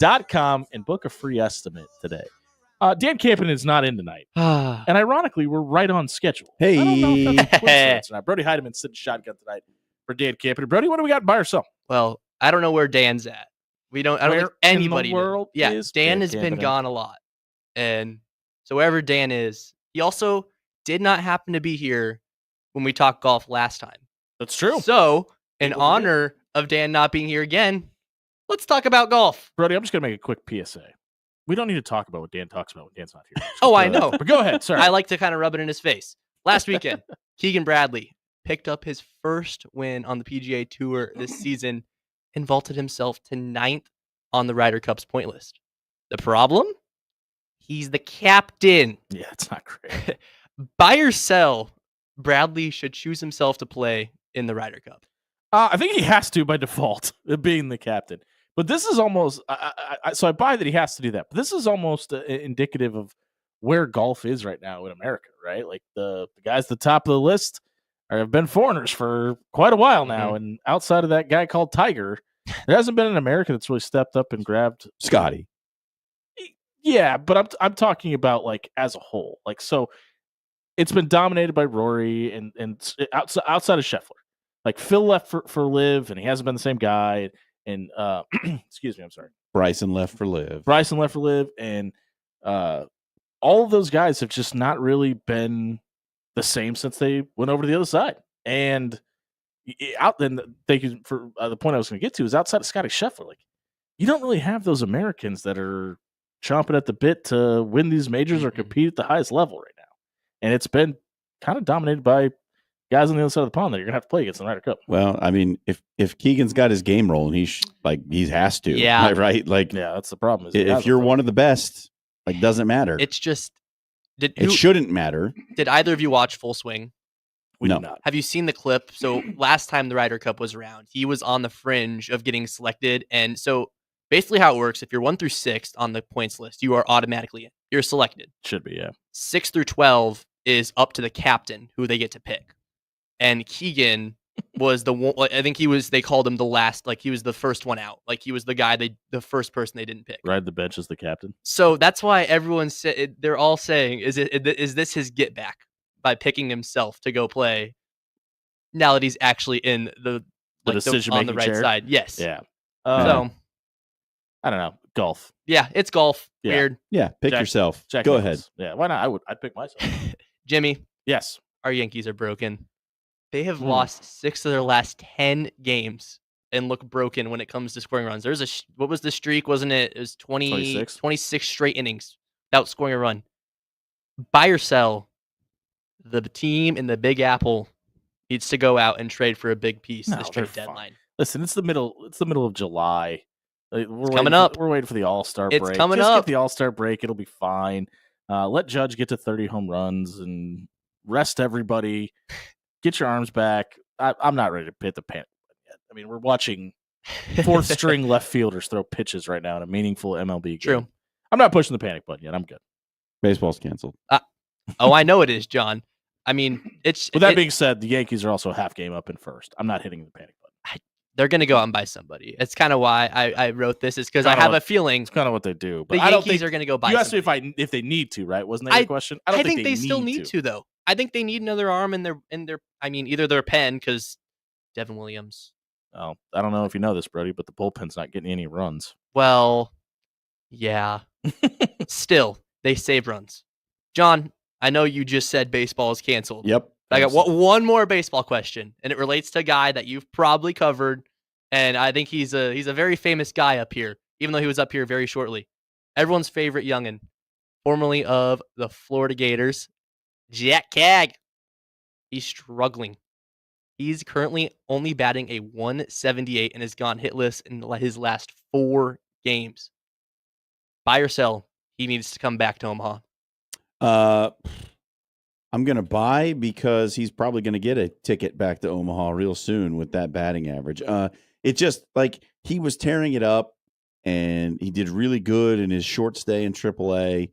pyramidroof.com and book a free estimate today. Dan Campen is not in tonight. And ironically, we're right on schedule. Hey. I don't know if that's a coincidence or not. Brody Heidemann sitting shotgun tonight for Dan Campen. Brody, what do we got by or so? Well, I don't know where Dan's at. I don't Where think anybody in the world knows. Yeah, is Dan Dan has been Campen? gone a lot. And so wherever Dan is, he also did not happen to be here when we talked golf last time. That's true. So, in People forget. honor of Dan not being here again, let's talk about golf. Brody, I'm just going to make a quick PSA. We don't need to talk about what Dan talks about when Dan's not here. Oh, I Go know. ahead. But go ahead. Sorry. I like to kind of rub it in his face. Last weekend, Keegan Bradley picked up his first win on the PGA Tour this season and vaulted himself to 9th on the Ryder Cup's point list. The problem? He's the captain. Yeah, it's not great. Buy or sell, Bradley should choose himself to play in the Ryder Cup. I think he has to by default, being the captain. But this is almost so I buy that he has to do that. But this is almost indicative of where golf is right now in America, right? Like the guys at the top of the list have been foreigners for quite a while now. And outside of that guy called Tiger, there hasn't been an American that's really stepped up and grabbed Scotty. Yeah, but I'm talking about like as a whole. Like so, it's been dominated by Rory and outside of Scheffler. Like Phil left for Liv, and he hasn't been the same guy. And excuse me, I'm sorry. Bryson left for Liv. Bryson left for Liv, and all of those guys have just not really been the same since they went over to the other side. And thank you for the point I was going to get to is outside of Scotty Scheffler. Like you don't really have those Americans that are chomping at the bit to win these majors or compete at the highest level right now. And it's been kind of dominated by guys on the other side of the pond that you're gonna have to play against in the Ryder Cup. Well, I mean, if Keegan's got his game rolling, he has to. Yeah. Right. Like, Yeah, that's the problem. Is if you're one of the best, like, doesn't matter. It's just It shouldn't matter. did either of you watch Full Swing? we no. do not. Have you seen the clip? So last time the Ryder Cup was around, he was on the fringe of getting selected. And so basically how it works, if you're 1 through 6 on the points list, you are automatically in. You're selected. Should be, yeah. 6 through 12 is up to the captain who they get to pick. And Keegan was the one, I think they called him the last, like he was the first one out. Like he was the guy, the first person they didn't pick. Ride the bench as the captain. So that's why everyone said, they're all saying, is this his get back by picking himself to go play now that he's actually in the on the decision-making right chair? side? Yes. Yeah. So I don't know. Golf. yeah, it's golf. Yeah. Weird. Yeah. Pick Jack- yourself. Jack Go Nicklaus. Yeah, why not? I'd pick myself. Jimmy, Yes. our Yankees are broken. They have lost 6 of their last 10 games and look broken when it comes to scoring runs. There's what was the streak? Wasn't it? It was 26. 26 straight innings without scoring a run. Buy or sell, the team in the Big Apple needs to go out and trade for a big piece No, this they're trade fine. deadline. Listen, it's the middle of July. Like, we're coming waiting up. We're waiting for the All-Star It's break. coming Just up. Get the All-Star break. It'll be fine. Let Judge get to 30 home runs and rest everybody. Get your arms back. I'm not ready to hit the panic button yet. I mean, we're watching fourth string left fielders throw pitches right now in a meaningful MLB game. True. I'm not pushing the panic button yet. I'm good. Baseball's canceled. Oh, I know it is, John. I mean, it's With that being said, the Yankees are also a half game up in first. I'm not hitting the panic button. they're going to go out and buy somebody. It's kind of why I wrote this, is because I Kinda have what- a feeling It's kind of what they do. But the I don't Yankees think are going to go buy you asked me somebody. if they need to, right? Wasn't that your question? I don't think they still need need to, though. I think they need another arm in their. I mean, either their pen, because Devin Williams. Oh, I don't know if you know this, Brody, but the bullpen's not getting any runs. Well, yeah. Still, they save runs. John, I know you just said baseball is canceled. Yep. I got one more baseball question, and it relates to a guy that you've probably covered, and I think he's a very famous guy up here, even though he was up here very shortly. Everyone's favorite youngin, formerly of the Florida Gators, Jack Cagg. He's struggling. He's currently only batting a 178 and has gone hitless in his last 4 games. Buy or sell, he needs to come back to Omaha. I'm going to buy because he's probably going to get a ticket back to Omaha real soon with that batting average. It just like he was tearing it up and he did really good in his short stay in AAA,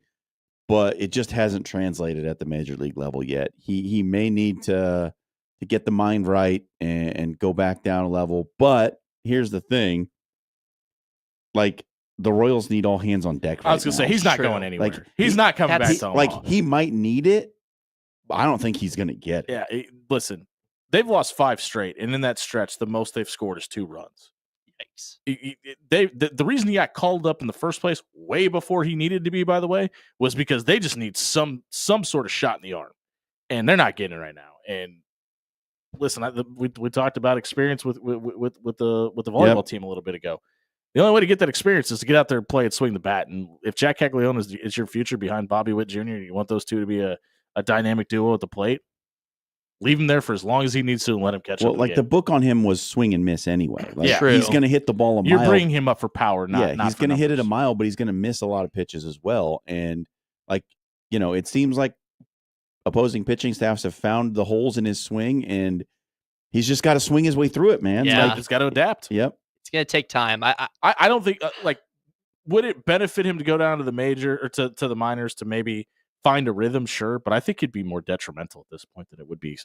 but it just hasn't translated at the major league level yet. He may need to to get the mind right and go back down a level. But here's the thing. Like, the Royals need all hands on deck. I was going gonna say he's not going anywhere. He's not coming back to Omaha. He might need it, but I don't think he's going to get it. Yeah, listen, they've lost 5 straight, and in that stretch, the most they've scored is 2 runs. Yikes. The reason he got called up in the first place, way before he needed to be, by the way, was because they just need some sort of shot in the arm, and they're not getting it right now. And listen, we talked about experience with the volleyball team a little bit ago. The only way to get that experience is to get out there and play and swing the bat. And if Jack Caglione is your future behind Bobby Witt Jr., and you want those two to be a dynamic duo at the plate, leave him there for as long as he needs to and let him catch up. Well, the book on him was swing and miss anyway. Like, Yeah. he's going to hit the ball a mile. You're bringing him up for power, not he's going to hit it a numbers. mile, but he's going to miss a lot of pitches as well. And it seems like opposing pitching staffs have found the holes in his swing, and he's just got to swing his way through it, man. Yeah. He's got to adapt. Yep. It's going to take time. I don't think would it benefit him to go down to the major or to the minors to maybe find a rhythm? Sure, but I think it'd be more detrimental at this point than it would be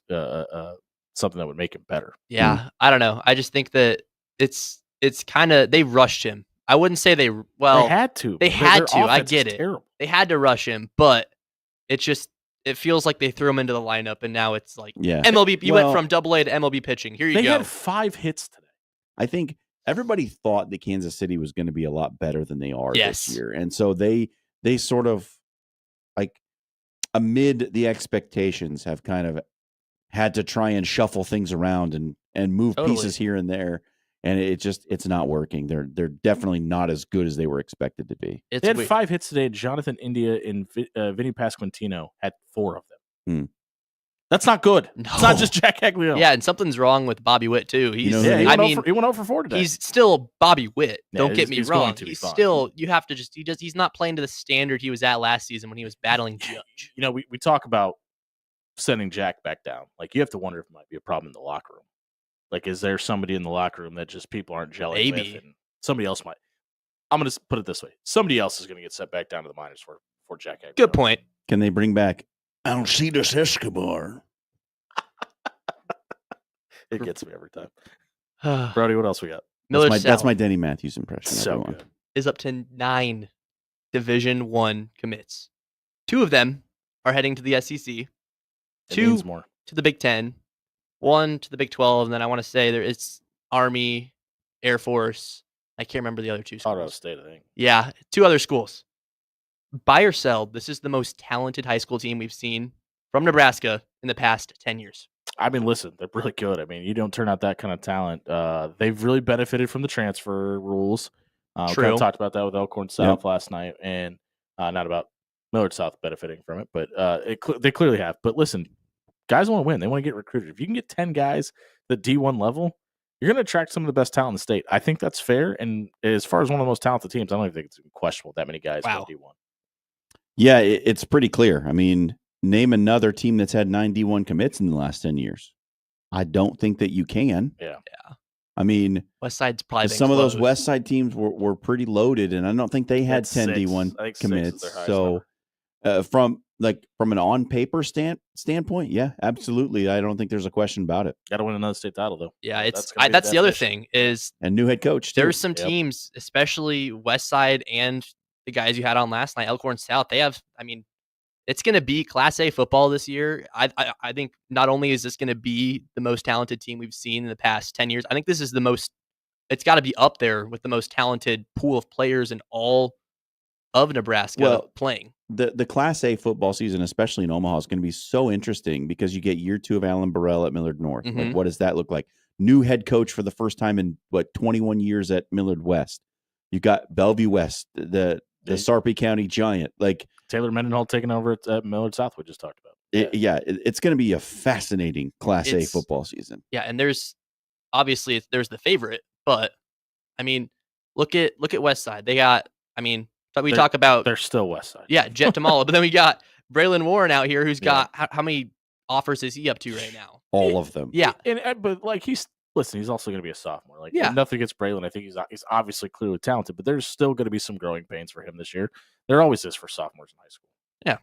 something that would make him better. Yeah, I don't know. I just think that it's kind of they rushed him. I wouldn't say they had to. They had to. I get it. Terrible. They had to rush him, but it feels like they threw him into the lineup, and now it's like MLB. You went from AA to MLB pitching. Here you go. They had 5 hits today. I think everybody thought that Kansas City was going to be a lot better than they are this year. And so they sort of, like, amid the expectations, have kind of had to try and shuffle things around and move pieces here and there. And it's not working. They're definitely not as good as they were expected to be. They had 5 hits today. Jonathan India and Vinny Pasquantino had 4 of them. That's not good. No. It's not just Jack Caglione. Yeah, and something's wrong with Bobby Witt too. He went over 4 today. He's still Bobby Witt. Don't get me he's wrong. going to be He's fine. still. You have to he's not playing to the standard he was at last season when he was battling Judge. We talk about sending Jack back down. Like, you have to wonder if it might be a problem in the locker room. Like, is there somebody in the locker room that just people aren't gelling Maybe. with? And somebody else might. I'm going to put it this way. Somebody else is going to get sent back down to the minors for Jack Caglione. Good point. Can they bring back Alcides Escobar? It gets me every time. Brody, what else we got? Miller That's my Denny Matthews impression. So everyone. good. is up to 9 Division I commits. 2 of them are heading to the SEC. It 2 means more. to the Big 10. 1 to the Big 12. And then I want to say there is Army, Air Force. I can't remember the other 2 schools. Colorado State, I think. Yeah, 2 other schools. Buy or sell, this is the most talented high school team we've seen from Nebraska in the past 10 years. I mean, listen, they're really good. I mean, you don't turn out that kind of talent. They've really benefited from the transfer rules. We kind of talked about that with Elkhorn South last night, and not about Millard South benefiting from it, but they clearly have. But listen, guys want to win. They want to get recruited. If you can get 10 guys at the D1 level, you're going to attract some of the best talent in the state. I think that's fair. And as far as one of the most talented teams, I don't even think it's questionable that many guys go D1. Yeah, it's pretty clear. I mean, name another team that's had 9 D1 commits in the last 10 years. I don't think that you can. Yeah. I mean, West Side's probably some of those West Side teams were pretty loaded, and I don't think they had 10 D1 commits. So from an on paper standpoint, yeah, absolutely. I don't think there's a question about it. Got to win another state title, though. Yeah, that's the other thing is, and new head coach. There's some teams, especially West Side and the guys you had on last night, Elkhorn South. They have, I mean, it's going to be Class A football this year. I think not only is this going to be the most talented team we've seen in the past 10 years, I think this is the most. It's got to be up there with the most talented pool of players in all of Nebraska playing. The Class A football season, especially in Omaha, is going to be so interesting because you get year 2 of Alan Burrell at Millard North. Mm-hmm. Like, what does that look like? New head coach for the first time in 21 years at Millard West. You got Bellevue West, the Sarpy County Giant, like Taylor Mendenhall taking over at Millard South. We just talked about. It's going to be a fascinating Class A football season. Yeah, and there's obviously there's the favorite, but I mean, look at West Side. They got. I mean, talk about they're still West Side. Yeah, Jet Tamala, but then we got Braylon Warren out here, who's got how many offers is he up to right now? All of them. Yeah, but like he's also going to be a sophomore. Like, nothing against Braylon. I think he's obviously clearly talented, but there's still going to be some growing pains for him this year. There always is for sophomores in high school. Yeah.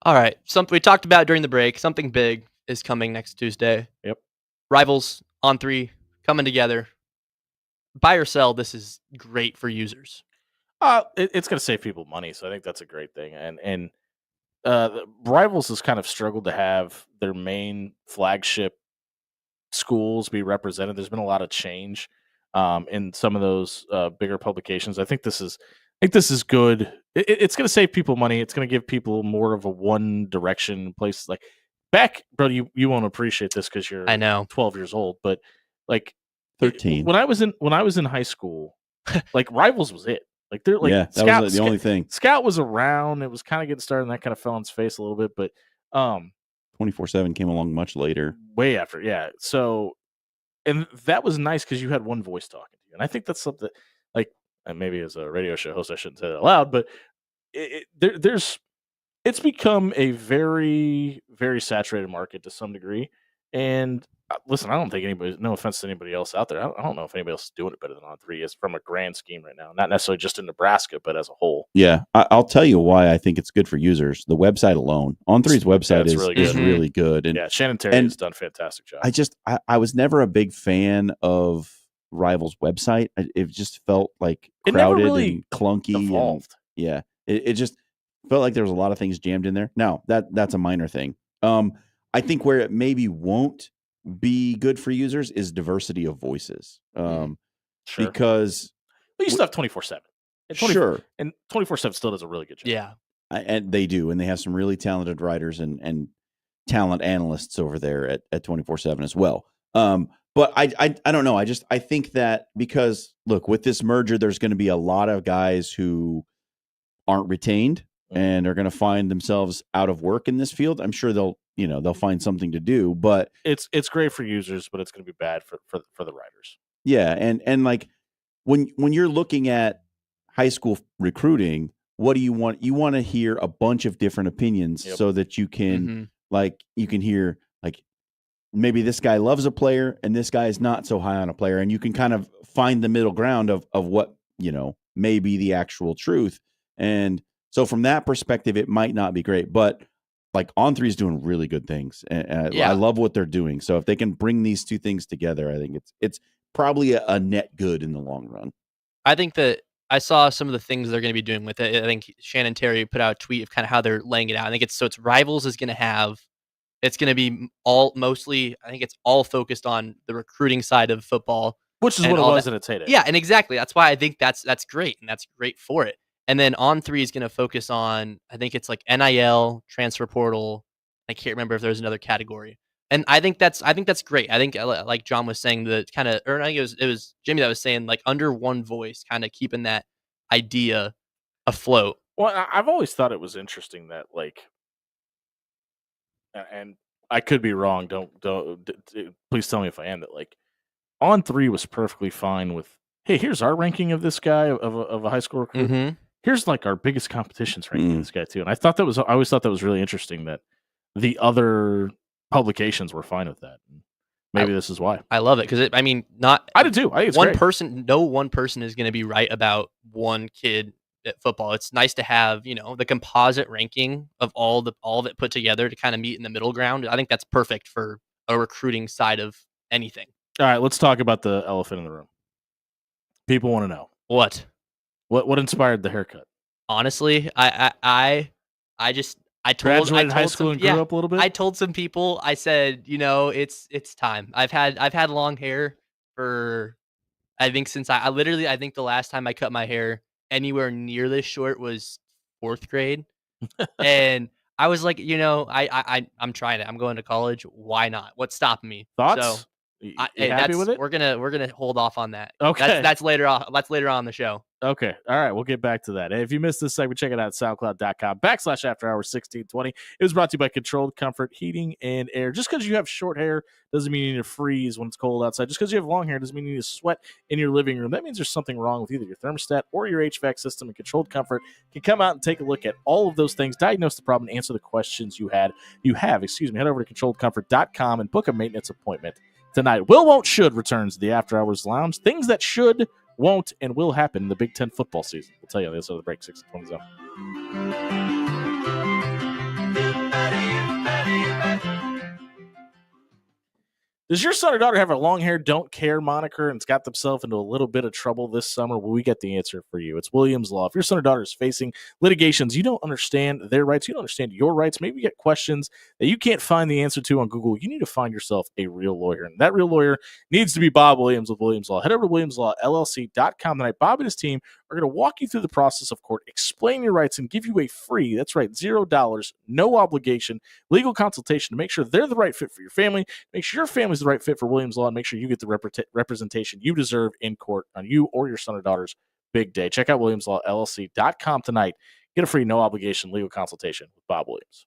All right. Something we talked about during the break, something big. is coming next Tuesday. Yep. Rivals on 3 coming together. Buy or sell, this is great for users. It's going to save people money, so I think that's a great thing. And Rivals has kind of struggled to have their main flagship schools be represented. There's been a lot of change in some of those bigger publications. I think this is good. It's going to save people money. It's going to give people more of a one direction place. Like back, bro, you won't appreciate this because you're 12 years old, but like 13. When I was in high school, like Rivals was it. Like they're like yeah, that was the only thing. Scout was around. It was kind of getting started, and that kind of fell on its face a little bit. But 24/7 came along much later, way after. Yeah. So, and that was nice because you had one voice talking to you, and I think that's something like, and maybe as a radio show host, I shouldn't say that aloud, but it's become a very, very saturated market to some degree. And listen, I don't think anybody, no offense to anybody else out there, I don't know if anybody else is doing it better than On3 is from a grand scheme right now. Not necessarily just in Nebraska, but as a whole. Yeah, I'll tell you why I think it's good for users. The website alone, On3's website is really good. And yeah, Shannon Terry has done a fantastic job. I was never a big fan of Rivals' website. It just felt like crowded and clunky. Evolved. And, it just felt like there was a lot of things jammed in there. Now that's a minor thing. I think where it maybe won't be good for users is diversity of voices. Sure. Because you still have 24/7. Sure. And 24/7 still does a really good job. Yeah. And they do. And they have some really talented writers and talent analysts over there at 24/7 as well. But I don't know. I think that because look, with this merger, there's going to be a lot of guys who aren't retained and are going to find themselves out of work in this field. I'm sure they'll find something to do, but it's great for users, but it's going to be bad for the writers. Yeah. And like when you're looking at high school recruiting, what do you want? You want to hear a bunch of different opinions so that you can you can hear like maybe this guy loves a player and this guy is not so high on a player. And you can kind of find the middle ground of what, may be the actual truth. And so from that perspective, it might not be great, but like On3 is doing really good things. And I love what they're doing. So if they can bring these two things together, I think it's probably a net good in the long run. I think that I saw some of the things they're going to be doing with it. I think Shannon Terry put out a tweet of kind of how they're laying it out. I think it's Rivals is going to have, it's going to be I think it's all focused on the recruiting side of football. Which is what it was in its heyday. Yeah, and exactly. That's why I think that's great, and that's great for it. And then On3 is going to focus on, I think it's like NIL, transfer portal. I can't remember if there's another category. And I think that's great. I think like John was saying, the kind of, or I think it was Jimmy that was saying, like under one voice, kind of keeping that idea afloat. Well, I've always thought it was interesting that like, and I could be wrong. Don't please tell me if I am. That like On3 was perfectly fine with, hey, here's our ranking of this guy of a high school recruit. Mm-hmm. Here's like our biggest competitions ranking of this guy too. And I always thought that was really interesting that the other publications were fine with that. Maybe this is why. I love it because I do too. I think it's great. No one person is going to be right about one kid at football. It's nice to have, the composite ranking of all of it put together to kind of meet in the middle ground. I think that's perfect for a recruiting side of anything. All right, let's talk about the elephant in the room. People want to know what inspired the haircut. Honestly, I told graduated high school and grew up a little bit. I told some people, I said, it's time. I've had long hair for, I think since I think the last time I cut my hair anywhere near this short was 4th grade, and I was like, I'm trying it. I'm going to college. Why not? What's stopping me? Thoughts? So, happy with it? We're gonna hold off on that. Okay, that's later on. That's later on in the show. Okay, all right, we'll get back to that. Hey, if you missed this segment, check it out at SoundCloud.com/AfterHours1620. It was brought to you by Controlled Comfort Heating and Air. Just because you have short hair doesn't mean you need to freeze when it's cold outside. Just because you have long hair doesn't mean you need to sweat in your living room. That means there's something wrong with either your thermostat or your HVAC system. And Controlled Comfort can come out and take a look at all of those things, diagnose the problem, and answer the questions you have. Head over to ControlledComfort.com and book a maintenance appointment tonight. Will, won't, should returns to the After Hours Lounge. Things that should, won't, and will happen in the Big Ten football season. We'll tell you on the other side of the break. 6:20 zone. Does your son or daughter have a long hair, don't care moniker and it's got themselves into a little bit of trouble this summer? Well, we get the answer for you. It's Williams Law. If your son or daughter is facing litigations, you don't understand their rights, you don't understand your rights, maybe you get questions that you can't find the answer to on Google, you need to find yourself a real lawyer. And that real lawyer needs to be Bob Williams with Williams Law. Head over to WilliamsLawLLC.com tonight. Bob and his team are going to walk you through the process of court, explain your rights, and give you a free, that's right, $0, no obligation legal consultation to make sure they're the right fit for your family, make sure your family's the right fit for Williams Law, and make sure you get the representation you deserve in court on you or your son or daughter's big day. Check out WilliamsLawLLC.com tonight. Get a free, no obligation legal consultation with Bob Williams.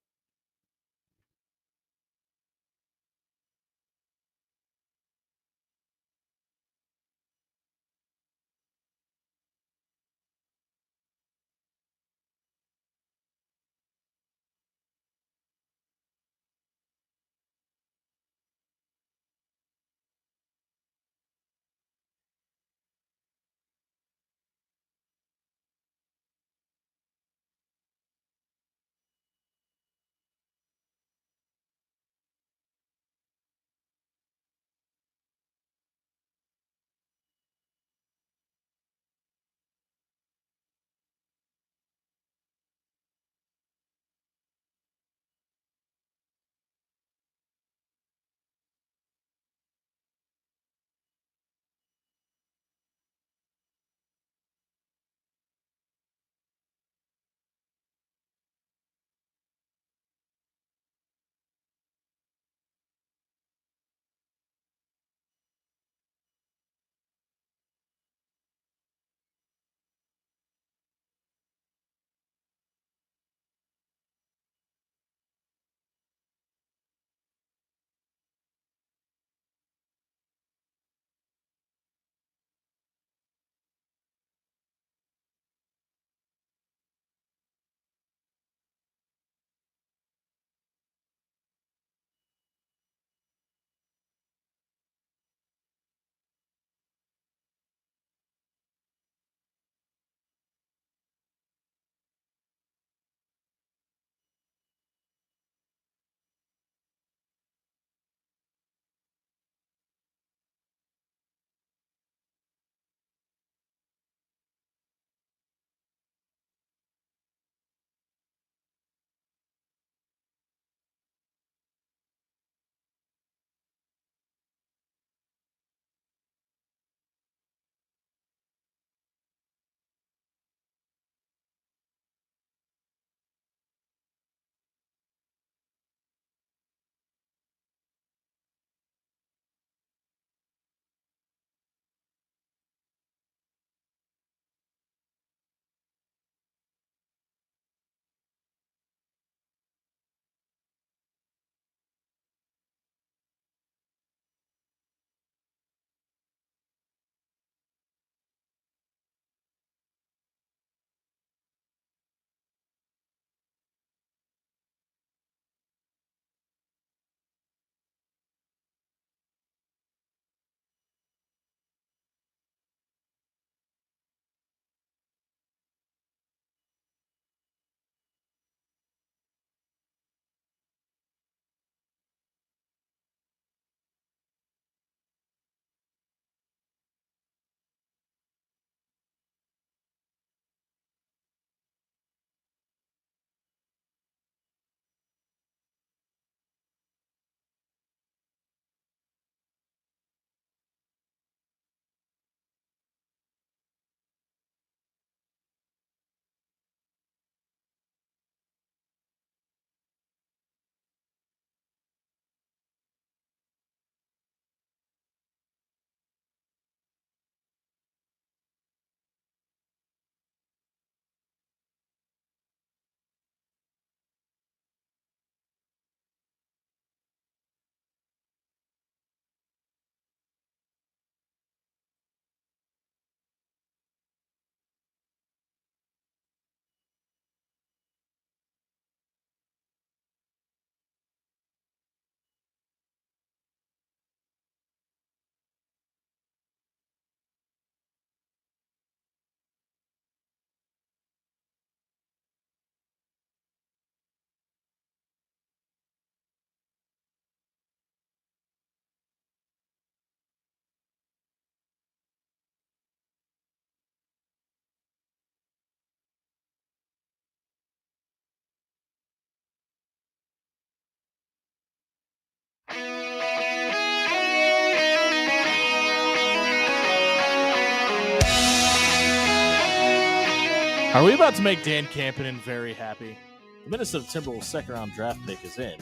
Are we about to make Dan Campanen very happy? The Minnesota Timberwolves second-round draft pick is in.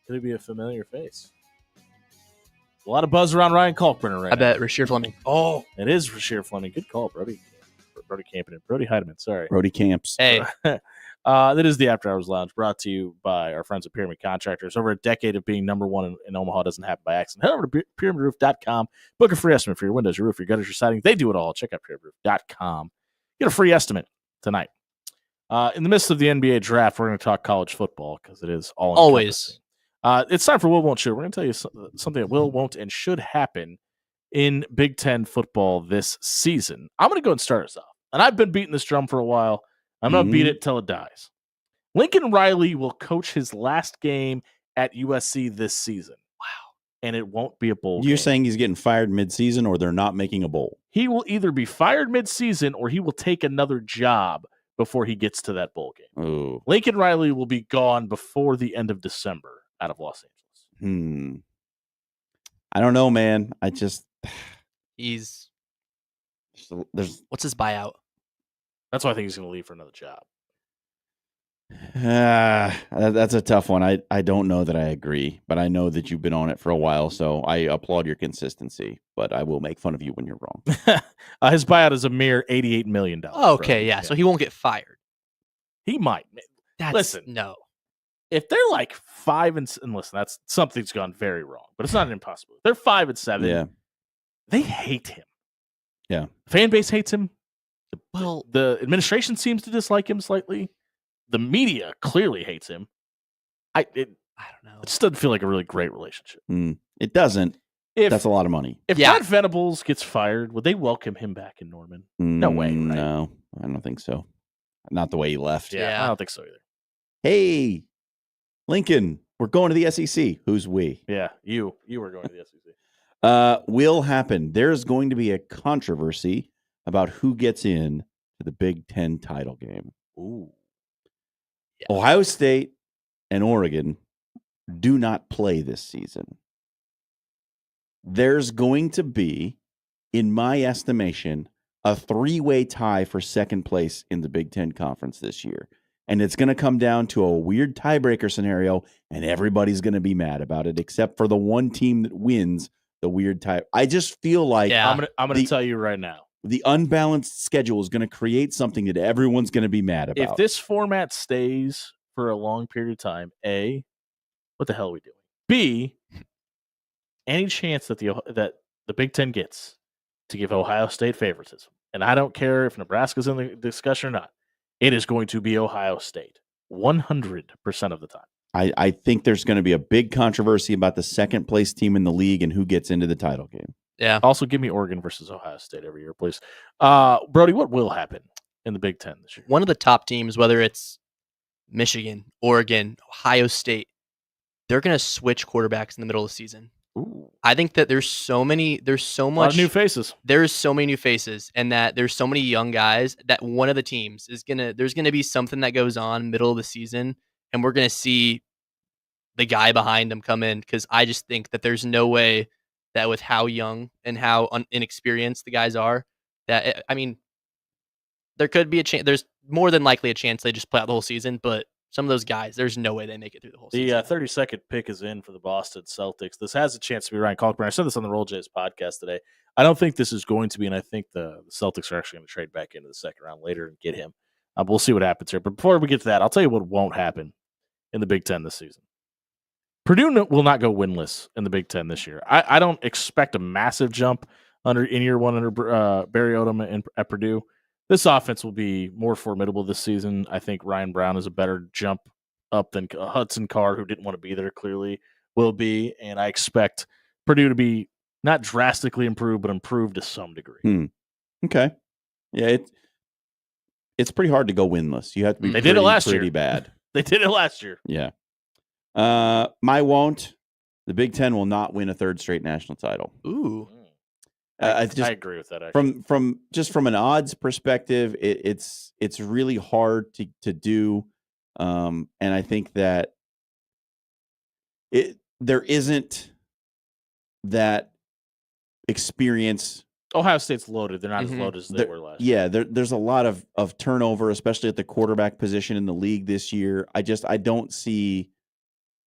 Could it be a familiar face? A lot of buzz around Ryan Kalkbrenner right I now. bet Rasheer Fleming. Oh, it is Rasheer Fleming. Good call, Brody. Brody Campanen. Brody Heidemann, sorry. Brody Camps. Hey, That is the After Hours Lounge, brought to you by our friends at Pyramid Contractors. Over a decade of being number one in Omaha doesn't happen by accident. Head over to pyramidroof.com. Book a free estimate for your windows, your roof, your gutters, your siding. They do it all. Check out pyramidroof.com. Get a free estimate tonight. In the midst of the NBA draft, we're going to talk college football because it is all always. It's time for Will, Won't, Should. We're going to tell you something that will, won't, and should happen in Big Ten football this season. I'm going to go and start us off. And I've been beating this drum for a while. I'm going to beat it till it dies. Lincoln Riley will coach his last game at USC this season. Wow. And it won't be a bowl You're game. saying he's getting fired mid-season or they're not making a bowl? He will either be fired mid-season or he will take another job before he gets to that bowl game. Oh. Lincoln Riley will be gone before the end of December out of Los Angeles. I don't know, man. I just He's there's what's his buyout? That's why I think he's going to leave for another job. that's a tough one. I don't know that I agree, but I know that you've been on it for a while, so I applaud your consistency. But I will make fun of you when you're wrong. His buyout is a mere $88 million. Okay, yeah. So he won't get fired. He might. Listen, no. If they're like 5 and listen, that's something's gone very wrong, but it's not an impossibility. They're 5-7. Yeah, they hate him. Yeah, the fan base hates him. Well, the administration seems to dislike him slightly. The media clearly hates him. I don't know. It just doesn't feel like a really great relationship. It doesn't. That's a lot of money. If Brent Venables gets fired, would they welcome him back in Norman? No way. Right? No, I don't think so. Not the way he left. Yeah, I don't think so either. Hey, Lincoln, we're going to the SEC. Who's we? Yeah, you were going to the SEC. Will happen. There's going to be a controversy about who gets in to the Big Ten title game. Ooh. Yeah. Ohio State and Oregon do not play this season. There's going to be, in my estimation, a 3-way tie for second place in the Big Ten Conference this year. And it's going to come down to a weird tiebreaker scenario, and everybody's going to be mad about it, except for the one team that wins the weird tie. I just feel like I'm going to tell you right now. The unbalanced schedule is going to create something that everyone's going to be mad about. If this format stays for a long period of time, A, what the hell are we doing? B, any chance that the Big Ten gets to give Ohio State favoritism, and I don't care if Nebraska's in the discussion or not, it is going to be Ohio State 100% of the time. I think there's going to be a big controversy about the second place team in the league and who gets into the title game. Yeah. Also, give me Oregon versus Ohio State every year, please. Brody, what will happen in the Big Ten this year? One of the top teams, whether it's Michigan, Oregon, Ohio State, they're going to switch quarterbacks in the middle of the season. Ooh. I think that there's so much a lot of new faces. There's so many new faces, and that there's so many young guys that one of the teams there's gonna be something that goes on middle of the season, and we're gonna see the guy behind them come in, because I just think that there's no way that with how young and how inexperienced the guys are, that there could be a chance. There's more than likely a chance they just play out the whole season, but some of those guys, there's no way they make it through the whole season. The 32nd pick is in for the Boston Celtics. This has a chance to be Ryan Kalkbrenner. I said this on the Roll Jays podcast today. I don't think this is going to be, and I think the Celtics are actually going to trade back into the second round later and get him. We'll see what happens here. But before we get to that, I'll tell you what won't happen in the Big Ten this season. Purdue will not go winless in the Big Ten this year. I don't expect a massive jump in year one under Barry Odom at Purdue. This offense will be more formidable this season. I think Ryan Brown is a better jump up than Hudson Card, who didn't want to be there, clearly will be. And I expect Purdue to be not drastically improved, but improved to some degree. Okay. Yeah, it's pretty hard to go winless. You have to be did it last pretty year. Bad. They did it last year. Yeah. My won't. The Big Ten will not win a third straight national title. Ooh. I agree with that. Actually. From an odds perspective, it's really hard to do, and I think that there isn't that experience Ohio State's loaded. They're not as Mhm. loaded as they were last year. Yeah, there's a lot of turnover, especially at the quarterback position in the league this year. I don't see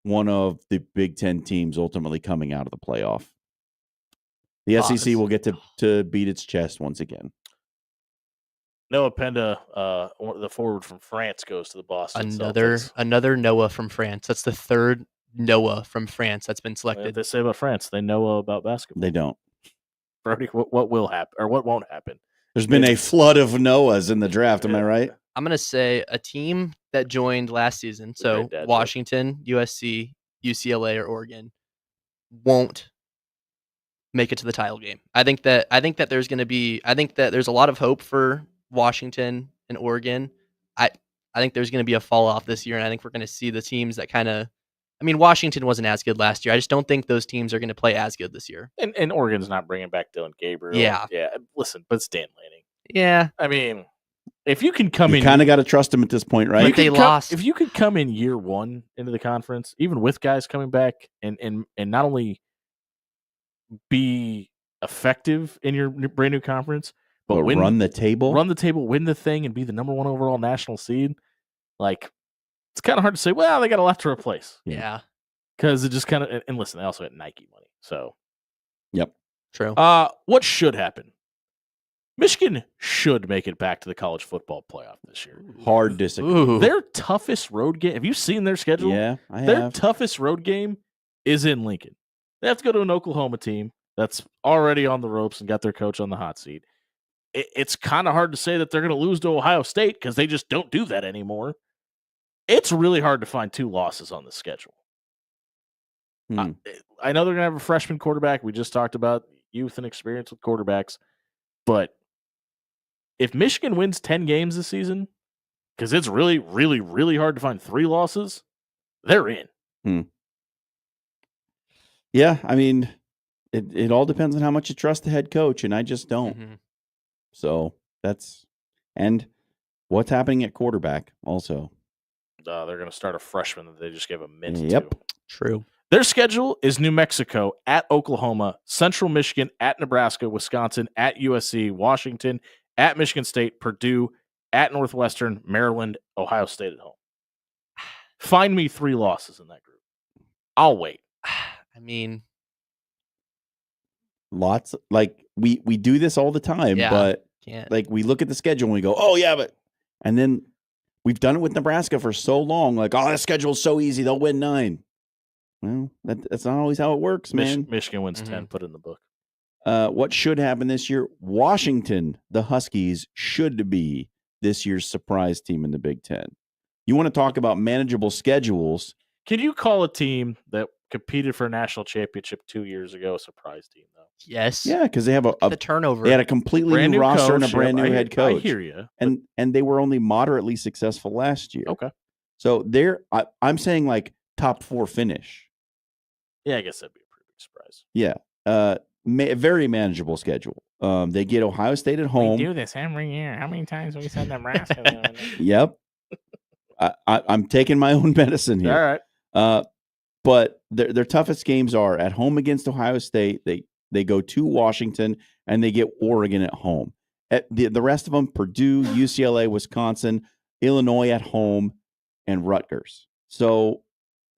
one of the Big Ten teams ultimately coming out of the playoff. The SEC will get to beat its chest once again. Noah Penda, the forward from France, goes to the Boston Celtics. Another Noah from France. That's the third Noah from France that's been What selected. they say about France? They know about basketball. They don't. Brody, what will happen or what won't happen? There's been a flood of Noahs in the draft. Am I right? I'm gonna say a team that joined last season, so great dad joke. Washington, USC, UCLA, or Oregon, won't make it to the title game. I think that there's a lot of hope for Washington and Oregon. I think there's gonna be a fall off this year, and I think we're gonna see the teams that kind of. I mean, Washington wasn't as good last year. I just don't think those teams are going to play as good this year. And Oregon's not bringing back Dylan Gabriel. Yeah. Listen, but it's Dan Lanning. Yeah, I mean, if you can come You in, kind of got to trust them at this point, right? But they lost. If you could come in year one into the conference, even with guys coming back, and not only be effective in your brand new conference, but run the table, win the thing, and be the number one overall national seed, like. It's kind of hard to say, well, they got a lot to replace. Yeah. Because it just kind of, and listen, they also had Nike money. So, yep. True. What should happen? Michigan should make it back to the college football playoff this year. Hard disagree. Ooh. Their toughest road game, have you seen their schedule? Yeah, I Their have. toughest road game is in Lincoln. They have to go to an Oklahoma team that's already on the ropes and got their coach on the hot seat. It's kind of hard to say that they're going to lose to Ohio State because they just don't do that anymore. It's really hard to find 2 losses on the schedule. I know they're going to have a freshman quarterback. We just talked about youth and experience with quarterbacks. But if Michigan wins 10 games this season, because it's really, really, really hard to find 3 losses, they're in. Yeah, I mean, it all depends on how much you trust the head coach, and I just don't. Mhm. So and what's happening at quarterback also. They're going to start a freshman that they just gave a mint Yep. to. True. Their schedule is New Mexico, at Oklahoma, Central Michigan, at Nebraska, Wisconsin, at USC, Washington, at Michigan State, Purdue, at Northwestern, Maryland, Ohio State at home. Find me 3 losses in that group. I'll wait. I mean, Lots like we do this all the time, Yeah. but can't. like we look at the schedule and we go, "Oh yeah, but," and then we've done it with Nebraska for so long. Like, "Oh, that schedule's so easy; they'll win 9." Well, that's not always how it works, man. Michigan wins Mhm. 10. Put it in the book. What should happen this year? Washington, the Huskies, should be this year's surprise team in the Big Ten. You want to talk about manageable schedules? Can you call a team that competed for a national championship 2 years ago a surprise team, though? Yes. Yeah, because they have The turnover. they had a completely Brand new new roster and a coach, brand yep, new head coach. I hear you. and they were only moderately successful last year. Okay. So I'm saying like top 4 finish. Yeah, I guess that'd be a pretty big surprise. Yeah. Very manageable schedule. They get Ohio State at home. We do this every year. How many times have we said Nebraska? Yep. I'm taking my own medicine All here. right. But their toughest games are at home against Ohio State. They go to Washington and they get Oregon at home. The rest of them, Purdue, UCLA, Wisconsin, Illinois at home, and Rutgers. So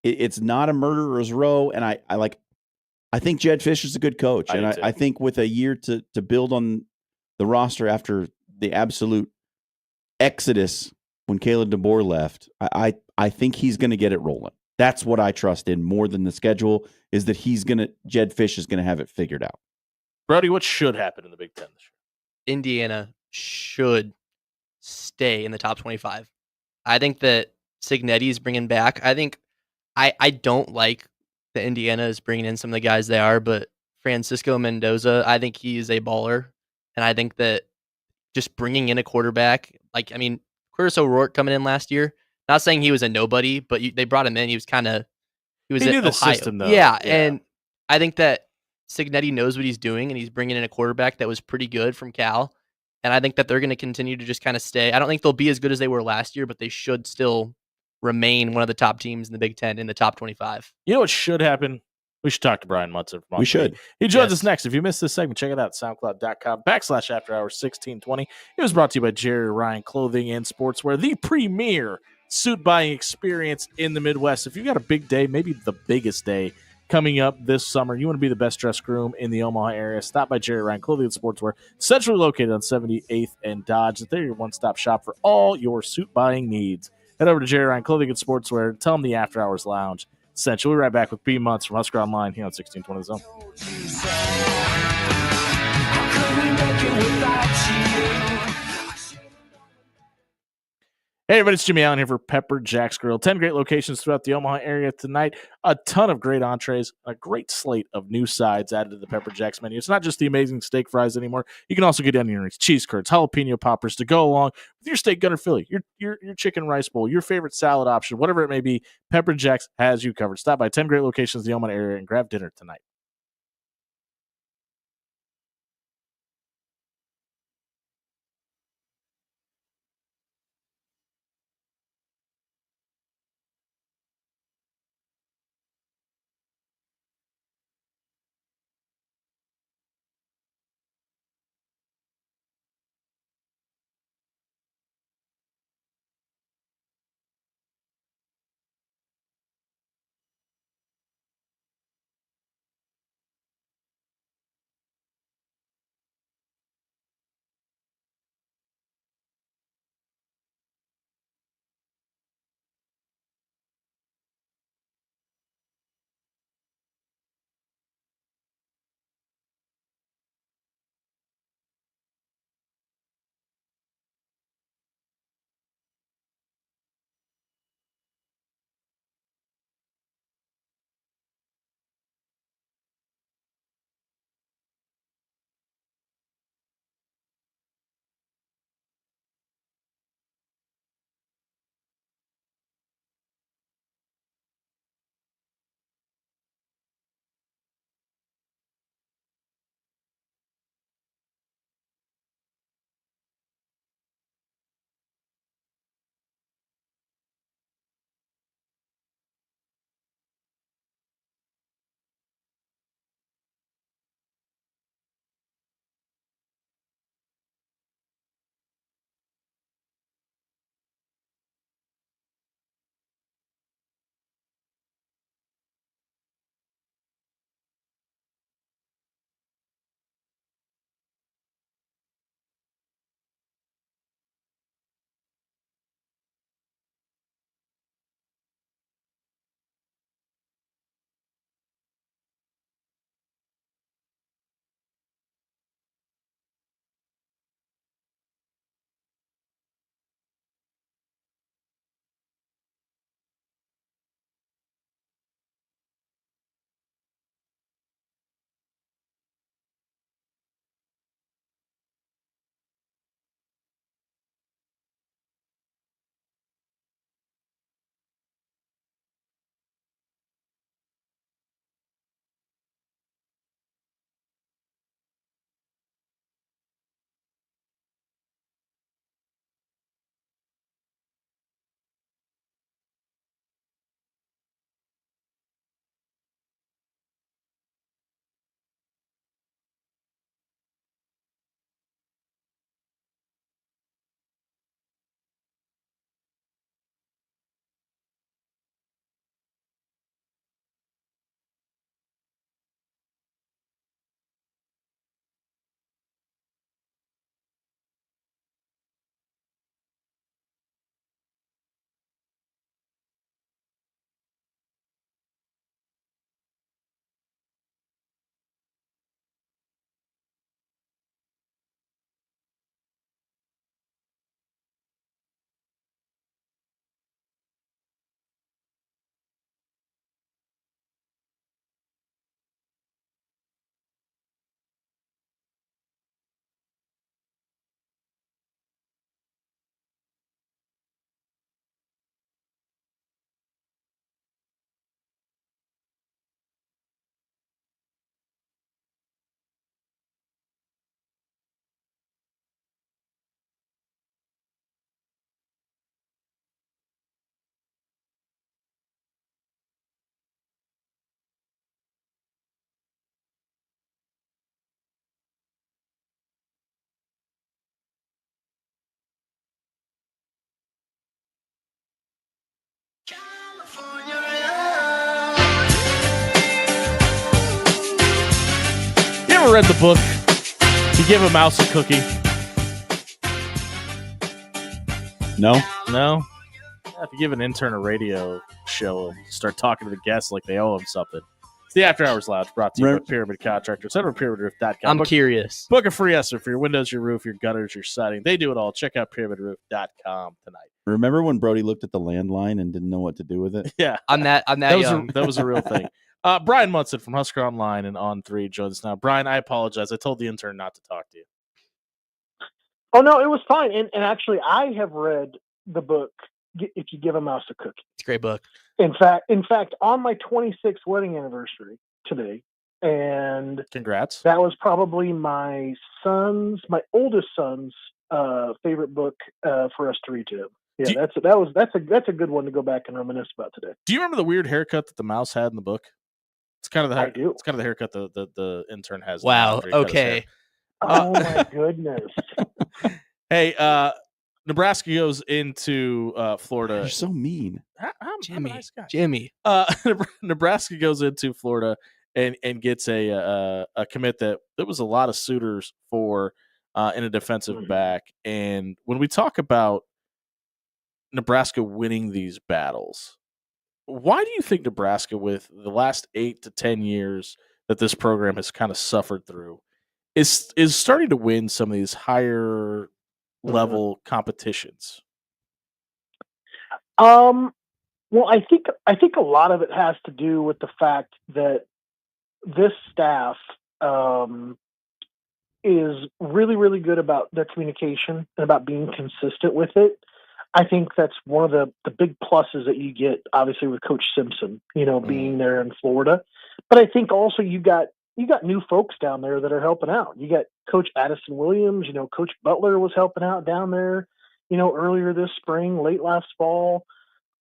it's not a murderer's row. And I think Jed Fish is a good coach. I And do I too. think with a year to build on the roster after the absolute exodus when Caleb DeBoer left, I think he's going to get it rolling. That's what I trust in more than the schedule, is that Jed Fish is going to have it figured out. Brody, what should happen in the Big Ten this year? Indiana should stay in the top 25. I think that Signetti is bringing back. I think I don't like that Indiana is bringing in some of the guys they are, but Francisco Mendoza, I think he is a baller. And I think that just bringing in a quarterback, Curtis O'Rourke coming in last year, not saying he was a nobody, but they brought him in. He was He at knew the Ohio. system, though. Yeah, Yeah. and I think that Signetti knows what he's doing, and he's bringing in a quarterback that was pretty good from Cal. And I think that they're going to continue to just kind of stay. I don't think they'll be as good as they were last year, but they should still remain one of the top teams in the Big Ten in the top 25. You know what should happen? We should talk to Brian Mutzer. We should. He joins Yes. us next. If you missed this segment, check it out, soundcloud.com/afterhours1620. It was brought to you by Jerry Ryan Clothing and Sportswear, the premier suit buying experience in the Midwest. If you've got a big day, maybe the biggest day coming up this summer, you want to be the best dressed groom in the Omaha area, stop by Jerry Ryan Clothing and Sportswear, centrally located on 78th and Dodge. They're your one-stop shop for all your suit buying needs. Head over to Jerry Ryan Clothing and Sportswear and tell them the After Hours Lounge sent you. We'll be right back with B Months from Husker Online here on 1620 The Zone. Hey everybody, it's Jimmy Allen here for Pepper Jack's Grill. 10 great locations throughout the Omaha area tonight. A ton of great entrees, a great slate of new sides added to the Pepper Jack's menu. It's not just the amazing steak fries anymore. You can also get onion rings, cheese curds, jalapeno poppers to go along with your steak gunner Philly, your chicken rice bowl, your favorite salad option, whatever it may be. Pepper Jack's has you covered. Stop by 10 great locations in the Omaha area and grab dinner tonight. You ever read the book, You Give a Mouse a Cookie? No? No? If you give an intern a radio show, start talking to the guests like they owe them something. It's the After Hours Lounge, brought to you by Pyramid Contractors. Head over to pyramidroof.com. I'm curious. Book a free estimate for your windows, your roof, your gutters, your siding. They do it all. Check out pyramidroof.com tonight. Remember when Brody looked at the landline and didn't know what to do with it? Yeah. I'm that young. That was a real thing. Brian Munson from Husker Online and On3 joins us now. Brian, I apologize. I told the intern not to talk to you. Oh, no, it was fine. And actually, I have read the book, If You Give a Mouse a Cookie. It's a great book. In fact, on my 26th wedding anniversary today, and congrats. That was probably my oldest son's favorite book for us to read to him. Yeah, that's a good one to go back and reminisce about today. Do you remember the weird haircut that the mouse had in the book? It's kind of I do. It's kind of the haircut the intern has. Wow. Okay. Oh my goodness. Hey, Nebraska goes into Florida. You're so mean. I'm a nice guy. Jimmy. Nebraska goes into Florida and gets a commit that there was a lot of suitors for in a defensive back. And when we talk about Nebraska winning these battles, why do you think Nebraska, with the last 8 to 10 years that this program has kind of suffered through, is starting to win some of these higher level competitions? Well, I think a lot of it has to do with the fact that this staff is really, really good about their communication and about being consistent with it. I think that's one of the big pluses that you get, obviously, with Coach Simpson, being there in Florida. But I think also you got new folks down there that are helping out. You got Coach Addison Williams, Coach Butler was helping out down there, earlier this spring, late last fall.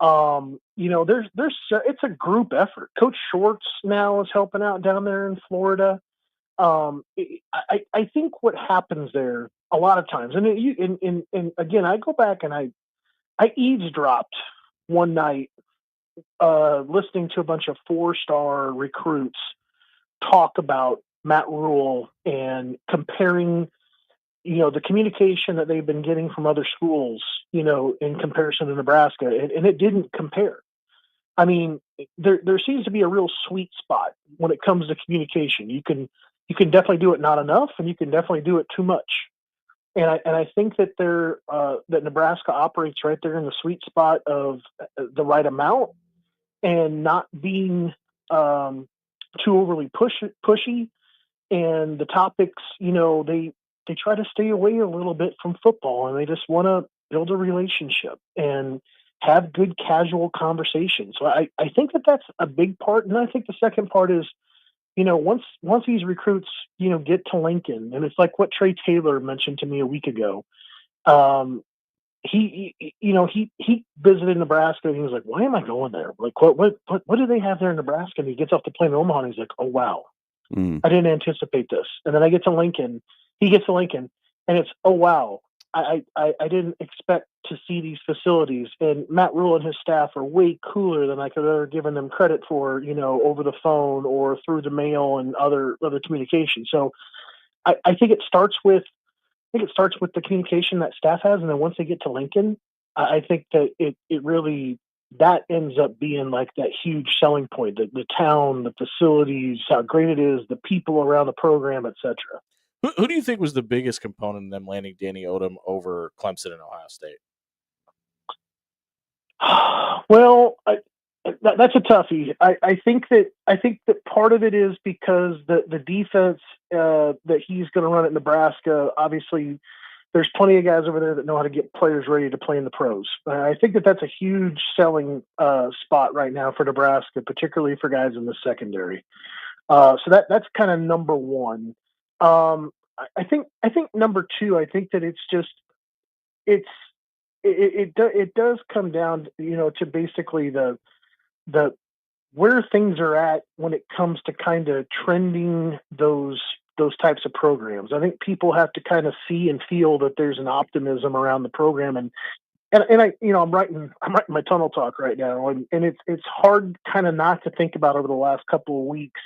It's a group effort. Coach Schwartz now is helping out down there in Florida. I think what happens there a lot of times, and again, I go back and I eavesdropped one night, listening to a bunch of 4-star recruits talk about Matt Rule and comparing, the communication that they've been getting from other schools, in comparison to Nebraska, and it didn't compare. I mean, there seems to be a real sweet spot when it comes to communication. You can definitely do it not enough, and you can definitely do it too much. And I think that that Nebraska operates right there in the sweet spot of the right amount and not being too overly pushy. And the topics, they try to stay away a little bit from football, and they just want to build a relationship and have good casual conversations. So I think that's a big part. And I think the second part is, once these recruits, get to Lincoln, and it's like what Trey Taylor mentioned to me a week ago. He visited Nebraska, and he was like, "Why am I going there? Like, what do they have there in Nebraska?" And he gets off the plane in Omaha, and he's like, "Oh wow, I didn't anticipate this." And then I get to Lincoln. He gets to Lincoln, and it's, "Oh wow, I didn't expect to see these facilities." And Matt Rule and his staff are way cooler than I could have ever given them credit for, over the phone or through the mail and other communication. So I think it starts with the communication that staff has, and then once they get to Lincoln, I think that it really, that ends up being like that huge selling point, the town, the facilities, how great it is, the people around the program, etc. Who do you think was the biggest component in them landing Danny Odom over Clemson and Ohio State? Well, that's a toughie. I think that part of it is because the defense that he's going to run at Nebraska, obviously, there's plenty of guys over there that know how to get players ready to play in the pros. I think that's a huge selling spot right now for Nebraska, particularly for guys in the secondary. So that's kind of number one. I think number two, I think that it does come down, to basically the where things are at when it comes to kind of trending those types of programs. I think people have to kind of see and feel that there's an optimism around the program, and and I, I'm writing my tunnel talk right now, and it's hard kind of not to think about over the last couple of weeks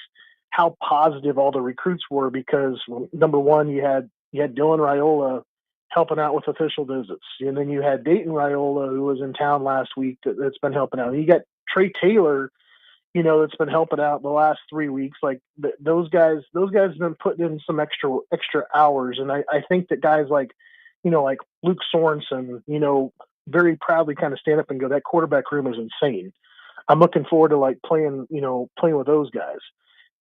how positive all the recruits were, because number one, you had Dylan Raiola helping out with official visits, and then you had Dayton Raiola, who was in town last week, that's been helping out. You got Trey Taylor, that's been helping out the last 3 weeks. Like those guys have been putting in some extra hours, and I think that guys like like Luke Sorensen, very proudly kind of stand up and go, that quarterback room is insane. I'm looking forward to like playing with those guys.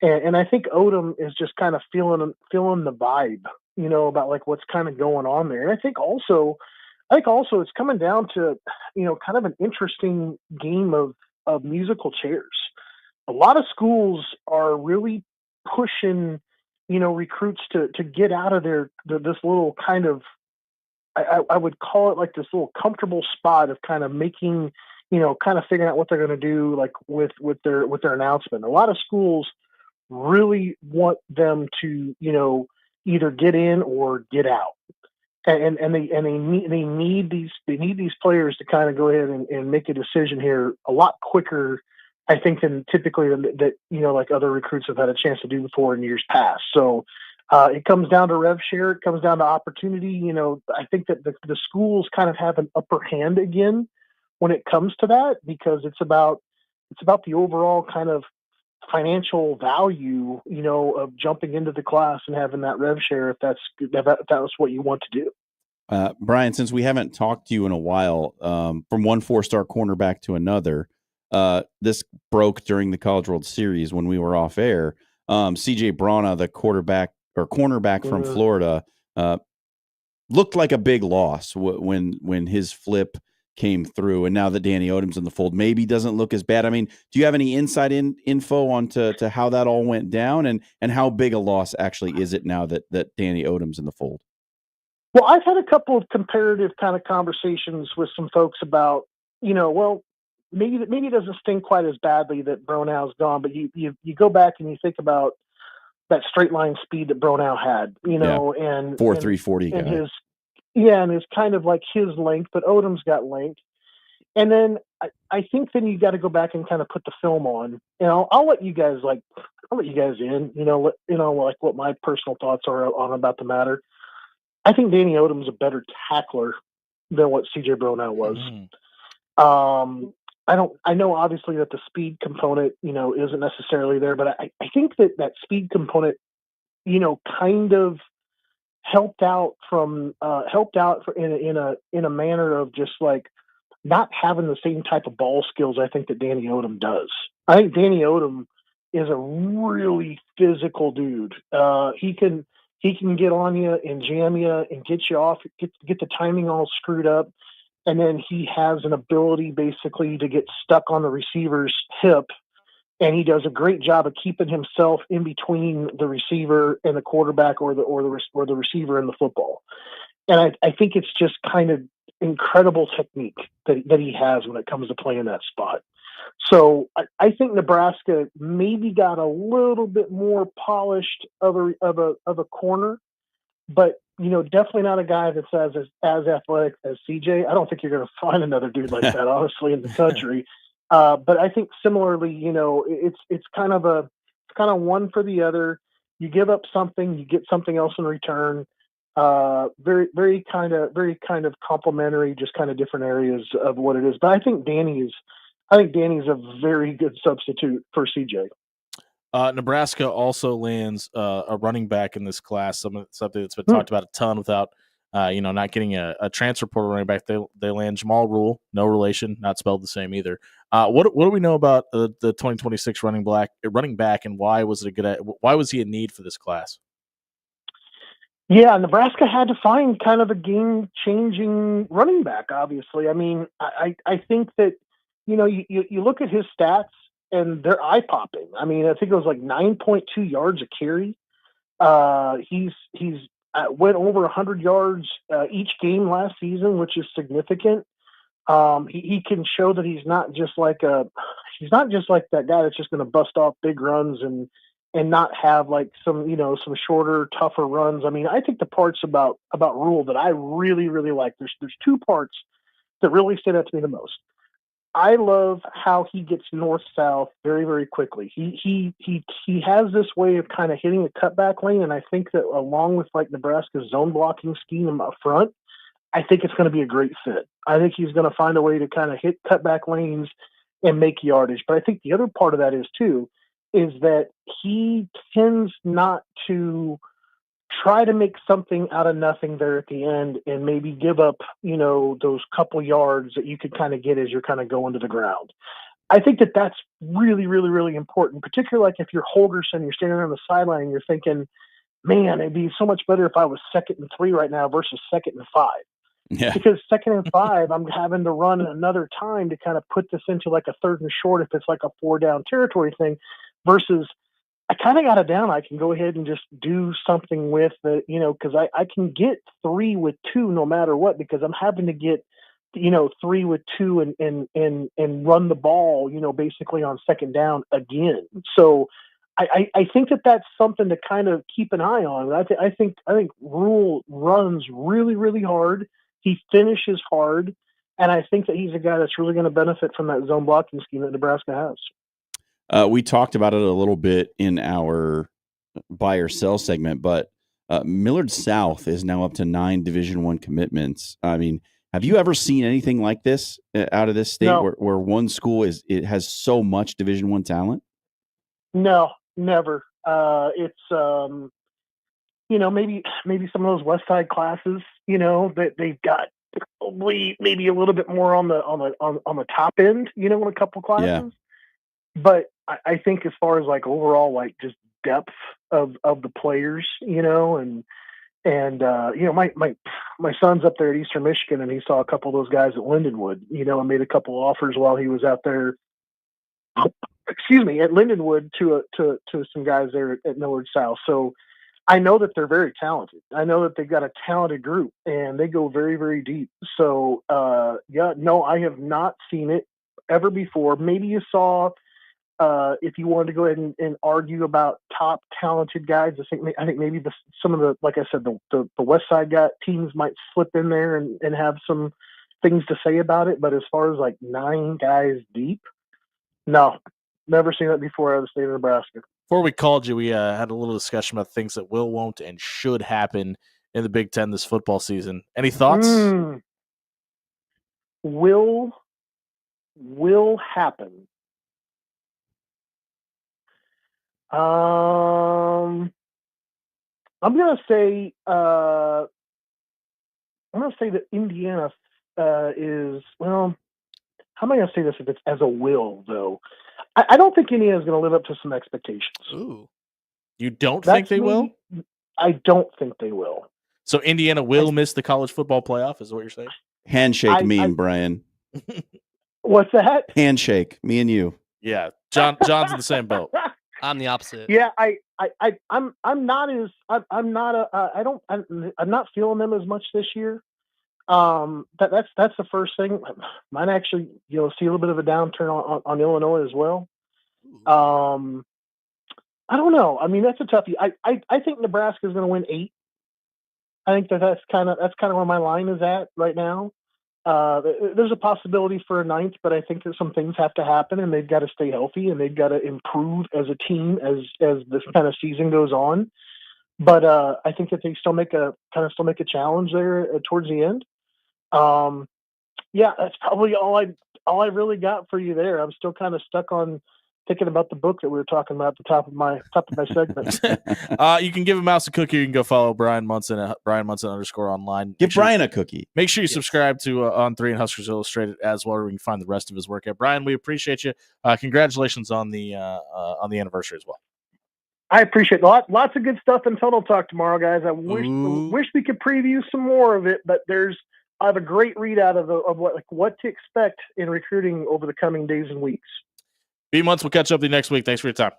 And I think Odom is just kind of feeling the vibe, about like what's kind of going on there. And I think also it's coming down to, kind of an interesting game of musical chairs. A lot of schools are really pushing, recruits to get out of this little kind of, I would call it like this little comfortable spot of kind of making, kind of figuring out what they're going to do, like with their announcement. A lot of schools really want them to, either get in or get out. And they need these players to kind of go ahead and make a decision here a lot quicker, I think, than typically that like other recruits have had a chance to do before in years past. So it comes down to rev share. It comes down to opportunity. I think that the schools kind of have an upper hand again when it comes to that, because it's about the overall kind of financial value, of jumping into the class and having that rev share, if that was what you want to do. Brian, since we haven't talked to you in a while, from one 4-star cornerback to another, this broke during the College World Series when we were off air. CJ Brana, the cornerback from Florida, looked like a big loss when his flip came through, and now that Danny Odom's in the fold, maybe doesn't look as bad. I mean, do you have any inside info on to how that all went down, and how big a loss actually is it now that Danny Odom's in the fold? Well, I've had a couple of comparative kind of conversations with some folks about, well, maybe it doesn't sting quite as badly that Bronow's gone, but you go back and you think about that straight line speed that Bronow had, and 4.340 guy. And it's kind of like his length, but Odom's got length. And then I think then you got to go back and kind of put the film on. And I'll let you guys in, like what my personal thoughts are on about the matter. I think Danny Odom's a better tackler than what CJ Bronow was. I know obviously that the speed component, isn't necessarily there, but I think that speed component, kind of helped out in a manner of just like not having the same type of ball skills I think that Danny Odom does. I think Danny Odom is a really physical dude. He can get on you and jam you and get you off, get the timing all screwed up. And then he has an ability basically to get stuck on the receiver's hip. And he does a great job of keeping himself in between the receiver and the quarterback, or the receiver and the football. And I think it's just kind of incredible technique that he has when it comes to playing that spot. So I think Nebraska maybe got a little bit more polished of a corner, but definitely not a guy that's as athletic as CJ. I don't think you're going to find another dude like that, honestly, in the country. But I think similarly, it's kind of one for the other. You give up something, you get something else in return. Very, very kind of complementary, just kind of different areas of what it is. But I think Danny's a very good substitute for CJ. Nebraska also lands a running back in this class, something that's been talked about a ton without, not getting a transfer portal running back. They land Jamal Rule, no relation, not spelled the same either. What do we know about the 2026 running back, and why was he a need for this class? Yeah, Nebraska had to find kind of a game-changing running back, obviously. I mean, I think that, you look at his stats, and they're eye-popping. I mean, I think it was like 9.2 yards a carry. He's went over 100 yards each game last season, which is significant. He can show that he's not just like that guy that's just going to bust off big runs and not have like some shorter, tougher runs. I mean, I think the parts about Rule that I really, really like, there's two parts that really stand out to me the most. I love how he gets north-south very, very quickly. He has this way of kind of hitting the cutback lane, and I think that along with like Nebraska's zone blocking scheme up front, I think it's going to be a great fit. I think he's going to find a way to kind of hit cutback lanes and make yardage. But I think the other part of that is that he tends not to try to make something out of nothing there at the end and maybe give up, those couple yards that you could kind of get as you're kind of going to the ground. I think that that's really, really, really important, particularly like if you're Holgorsen, you're standing on the sideline and you're thinking, man, it'd be so much better if I was 2nd and 3 right now versus 2nd and 5. Yeah. Because 2nd and 5, I'm having to run another time to kind of put this into like a 3rd and short if it's like a 4-down territory thing versus I kind of got it down. I can go ahead and just do something with it, because I can get 3 with 2 no matter what, because I'm having to get, 3 with 2 and run the ball, basically on 2nd down again. So I think that that's something to kind of keep an eye on. I think Rhule runs really, really hard. He finishes hard. And I think that he's a guy that's really going to benefit from that zone blocking scheme that Nebraska has. We talked about it a little bit in our buy or sell segment, but Millard South is now up to 9 Division I commitments. I mean, have you ever seen anything like this out of this state where one school has so much Division I talent? No, never. It's maybe some of those West Side classes, that they've got probably maybe a little bit more on the top end, in a couple classes. Yeah. But I think as far as like overall, like just depth of the players, and my son's up there at Eastern Michigan and he saw a couple of those guys at Lindenwood, and made a couple offers while he was out there, at Lindenwood to some guys there at Millard South. So I know that they're very talented. I know that they've got a talented group and they go very, very deep. So I have not seen it ever before. Maybe you saw, if you wanted to go ahead and argue about top talented guys, I think maybe some of the, like I said, the West Side teams might slip in there and have some things to say about it. But as far as like 9 guys deep, no, never seen that before out of the state of Nebraska. Before we called you, we had a little discussion about things that will, won't, and should happen in the Big Ten this football season. Any thoughts? Will happen. I'm gonna say that Indiana is, well, how am I gonna say this if it's as a will though? I don't think Indiana is gonna live up to some expectations. Ooh. You don't think they will? I don't think they will. So Indiana will miss the college football playoff, is what you're saying? Handshake Brian. What's that? Handshake, me and you. Yeah. John's in the same boat. I'm the opposite. Yeah, I'm not feeling them as much this year. That's the first thing. Might actually, see a little bit of a downturn on Illinois as well. I don't know. I mean, that's a toughie. I think Nebraska is going to win 8. I think that's kind of where my line is at right now. There's a possibility for a 9th, but I think that some things have to happen, and they've got to stay healthy, and they've got to improve as a team as this kind of season goes on. But I think that they still make a challenge there towards the end. That's probably all I really got for you there. I'm still kind of stuck on thinking about the book that we were talking about at the top of my segment. You can give a mouse a cookie. You can go follow Brian Munson at _online. Give Brian a cookie. Make sure you subscribe to On3 and Huskers Illustrated as well, where you can find the rest of his work at. Brian, we appreciate you. Congratulations on the anniversary as well. I appreciate it. Lots of good stuff in Tunnel Talk tomorrow, guys. I wish we could preview some more of it, but I have a great readout of what to expect in recruiting over the coming days and weeks. B-Months, we'll catch up with you next week. Thanks for your time.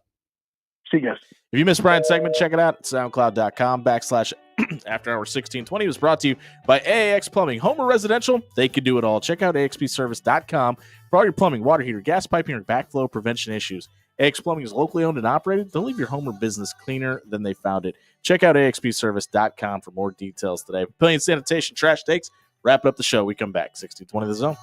See you guys. If you missed Brian's segment, check it out at soundcloud.com/After Hour 1620. It was brought to you by AAX Plumbing. Home or residential, they can do it all. Check out AXPservice.com for all your plumbing, water heater, gas piping, or backflow prevention issues. AX Plumbing is locally owned and operated. They'll leave your home or business cleaner than they found it. Check out AXPservice.com for more details today. Papillion Sanitation, trash takes, Wrapping up the show. We come back. 1620 The Zone.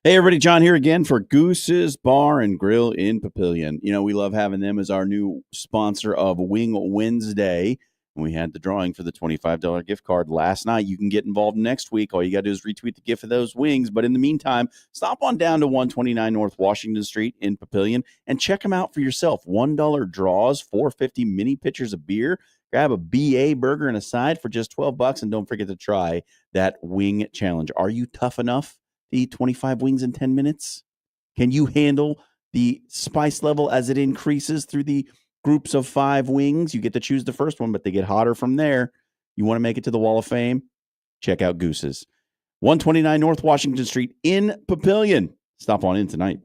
Hey, everybody. John here again for Goose's Bar and Grill in Papillion. You know, we love having them as our new sponsor of Wing Wednesday. We had the drawing for the $25 gift card last night. You can get involved next week. All you got to do is retweet the gift of those wings. But in the meantime, stop on down to 129 North Washington Street in Papillion and check them out for yourself. $1 draws, $4.50 mini pitchers of beer. Grab a BA burger and a side for just $12, and don't forget to try that wing challenge. Are you tough enough to eat 25 wings in 10 minutes? Can you handle the spice level as it increases through the groups of 5 wings? You get to choose the first one, but they get hotter from there. You want to make it to the Wall of Fame? Check out Goose's. 129 North Washington Street in Papillion. Stop on in tonight.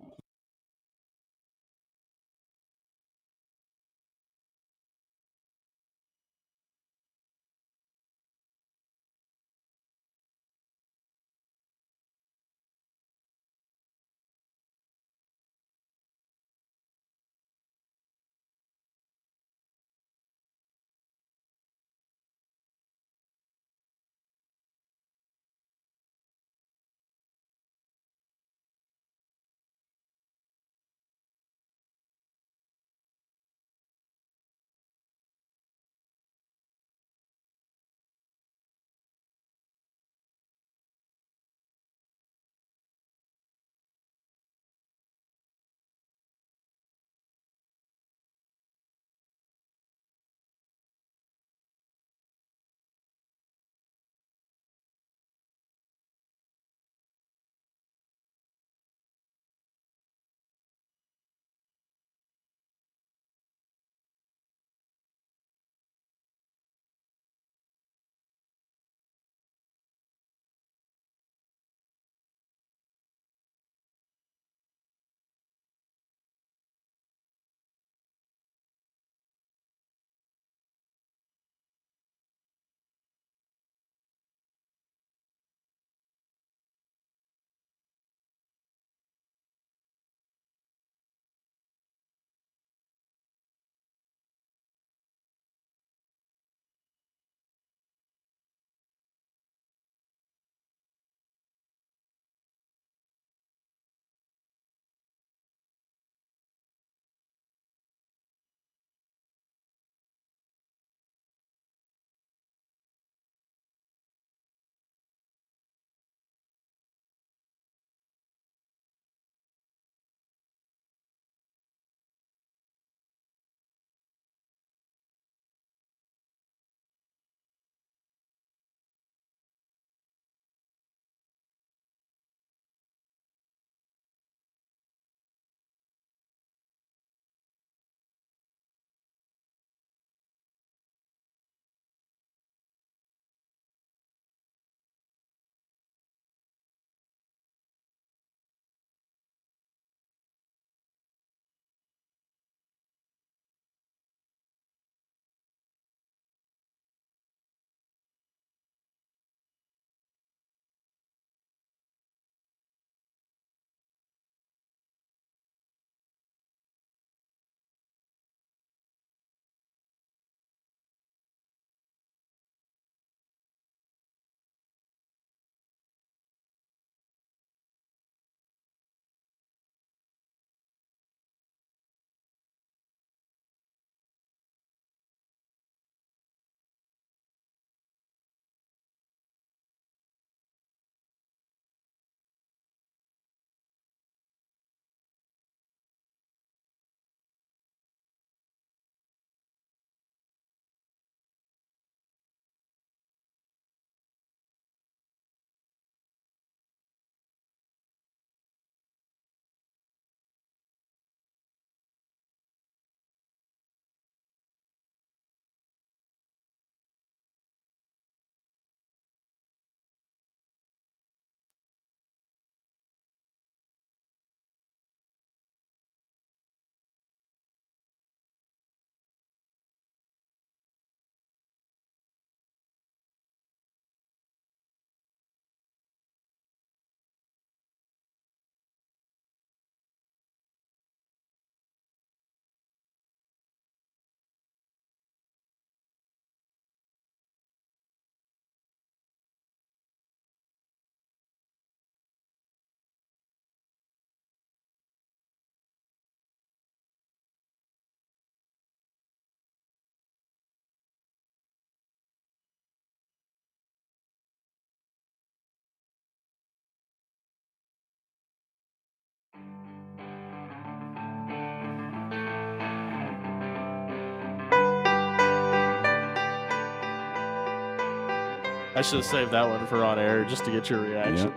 I should have saved that one for on air just to get your reaction.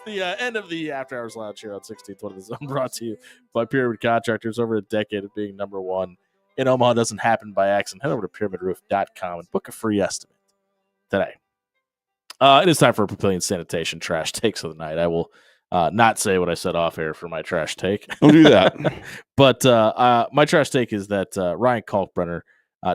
The end of the After Hours Lounge here on 1620 The Zone, brought to you by Pyramid Contractors. Over a decade of being number one in Omaha doesn't happen by accident. Head over to pyramidroof.com and book a free estimate today. It is time for a Papillion Sanitation trash takes of the night. I will not say what I said off air for my trash take. Don't do that. But my trash take is that Ryan Kalkbrenner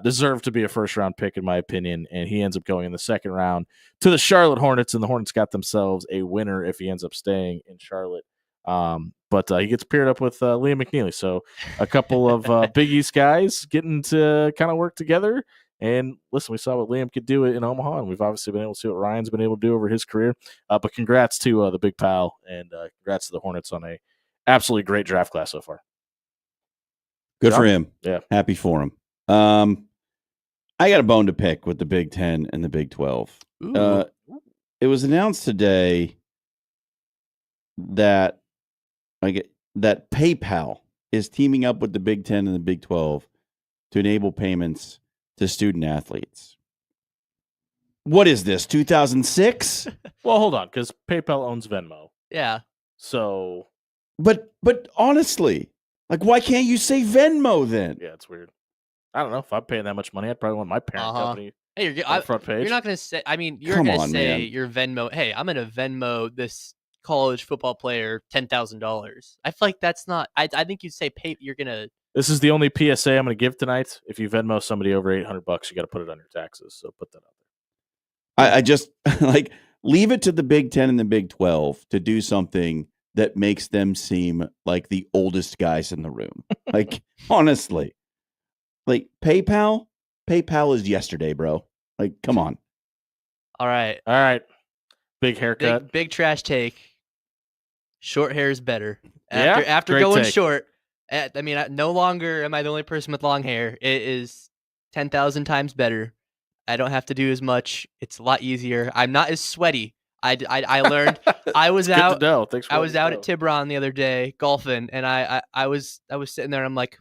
deserved to be a first-round pick, in my opinion, and he ends up going in the second round to the Charlotte Hornets, and the Hornets got themselves a winner if he ends up staying in Charlotte. But he gets paired up with Liam McNeely. So a couple of Big East guys getting to kind of work together. And listen, we saw what Liam could do in Omaha, and we've obviously been able to see what Ryan's been able to do over his career. But congrats to the Big Pal, and congrats to the Hornets on a absolutely great draft class so far. Good for him. Yeah. Happy for him. I got a bone to pick with the Big 10 and the Big 12. It was announced today that that PayPal is teaming up with the Big 10 and the Big 12 to enable payments to student athletes. What is this, 2006? Well, hold on, because PayPal owns Venmo. Yeah. So. But honestly, like, why can't you say Venmo then? Yeah, it's weird. I don't know. If I'm paying that much money, I'd probably want my parent company Hey, on the front page. You're not going to say, I mean, you're Come going to on, say man. your Venmo, hey, I'm going to Venmo this college football player $10,000. I feel like that's not, I think you'd say you're going to. This is the only PSA I'm going to give tonight. If you Venmo somebody over $800, you got to put it on your taxes. So put that out there. I just, like, leave it to the Big 10 and the Big 12 to do something that makes them seem like the oldest guys in the room. Like, honestly. Like, PayPal is yesterday, bro. Like, come on. All right. Big haircut. Big trash take. Short hair is better. Yeah? After Great going take. short, I mean, no longer am I the only person with long hair. It is 10,000 times better. I don't have to do as much. It's a lot easier. I'm not as sweaty. I learned. I was Good out. to know. Thanks for I was letting out me at know. Tiburon the other day golfing, and I was sitting there. And I'm like,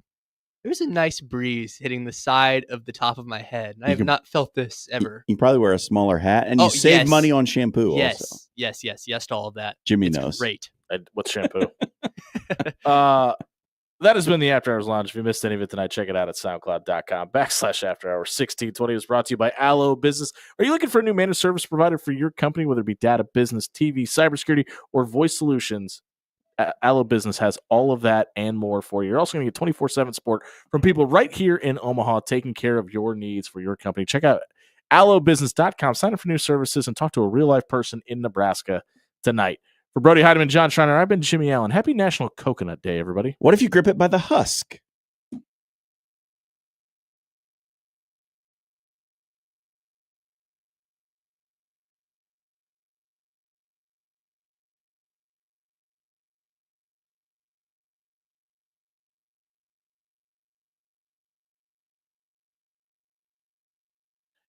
there's a nice breeze hitting the side of the top of my head. And I have not felt this ever. You can probably wear a smaller hat, and you save yes. money on shampoo Yes, also. yes to all of that. Jimmy It's knows. Great. What's shampoo? That has been the After Hours Lounge. If you missed any of it tonight, check it out at soundcloud.com/afterhours1620. Is brought to you by Allo Business. Are you looking for a new managed service provider for your company, whether it be data, business, TV, cybersecurity, or voice solutions? Allo Business has all of that and more for you. You're also going to get 24/7 support from people right here in Omaha taking care of your needs for your company. Check out allobusiness.com. Sign up for new services and talk to a real-life person in Nebraska tonight. For Brody Heidemann, John Schreiner, I've been Jimmy Allen. Happy National Coconut Day, everybody. What if you grip it by the husk?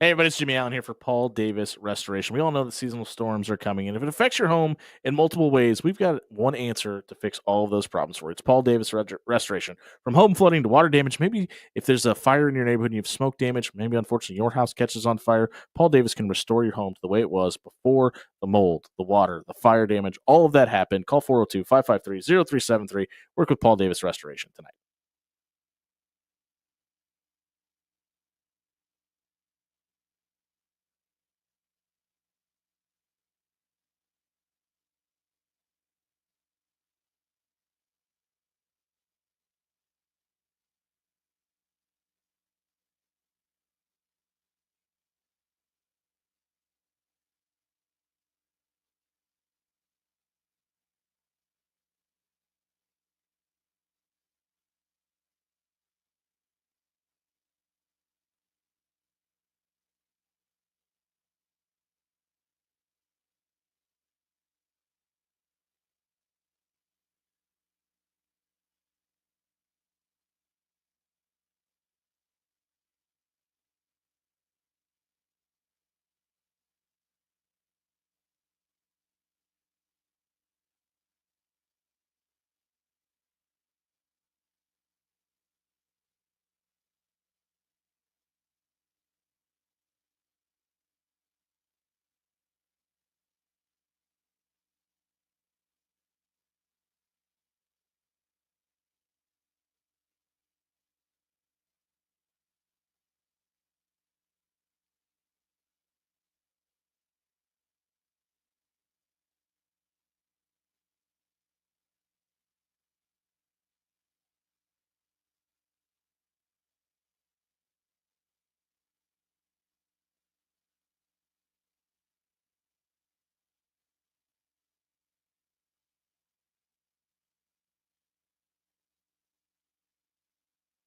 Hey, everybody, it's Jimmy Allen here for Paul Davis Restoration. We all know that seasonal storms are coming, and if it affects your home in multiple ways, we've got one answer to fix all of those problems for you. It's Paul Davis Restoration. From home flooding to water damage, maybe if there's a fire in your neighborhood and you have smoke damage, maybe unfortunately your house catches on fire, Paul Davis can restore your home to the way it was before the mold, the water, the fire damage, all of that happened. Call 402-553-0373. Work with Paul Davis Restoration tonight.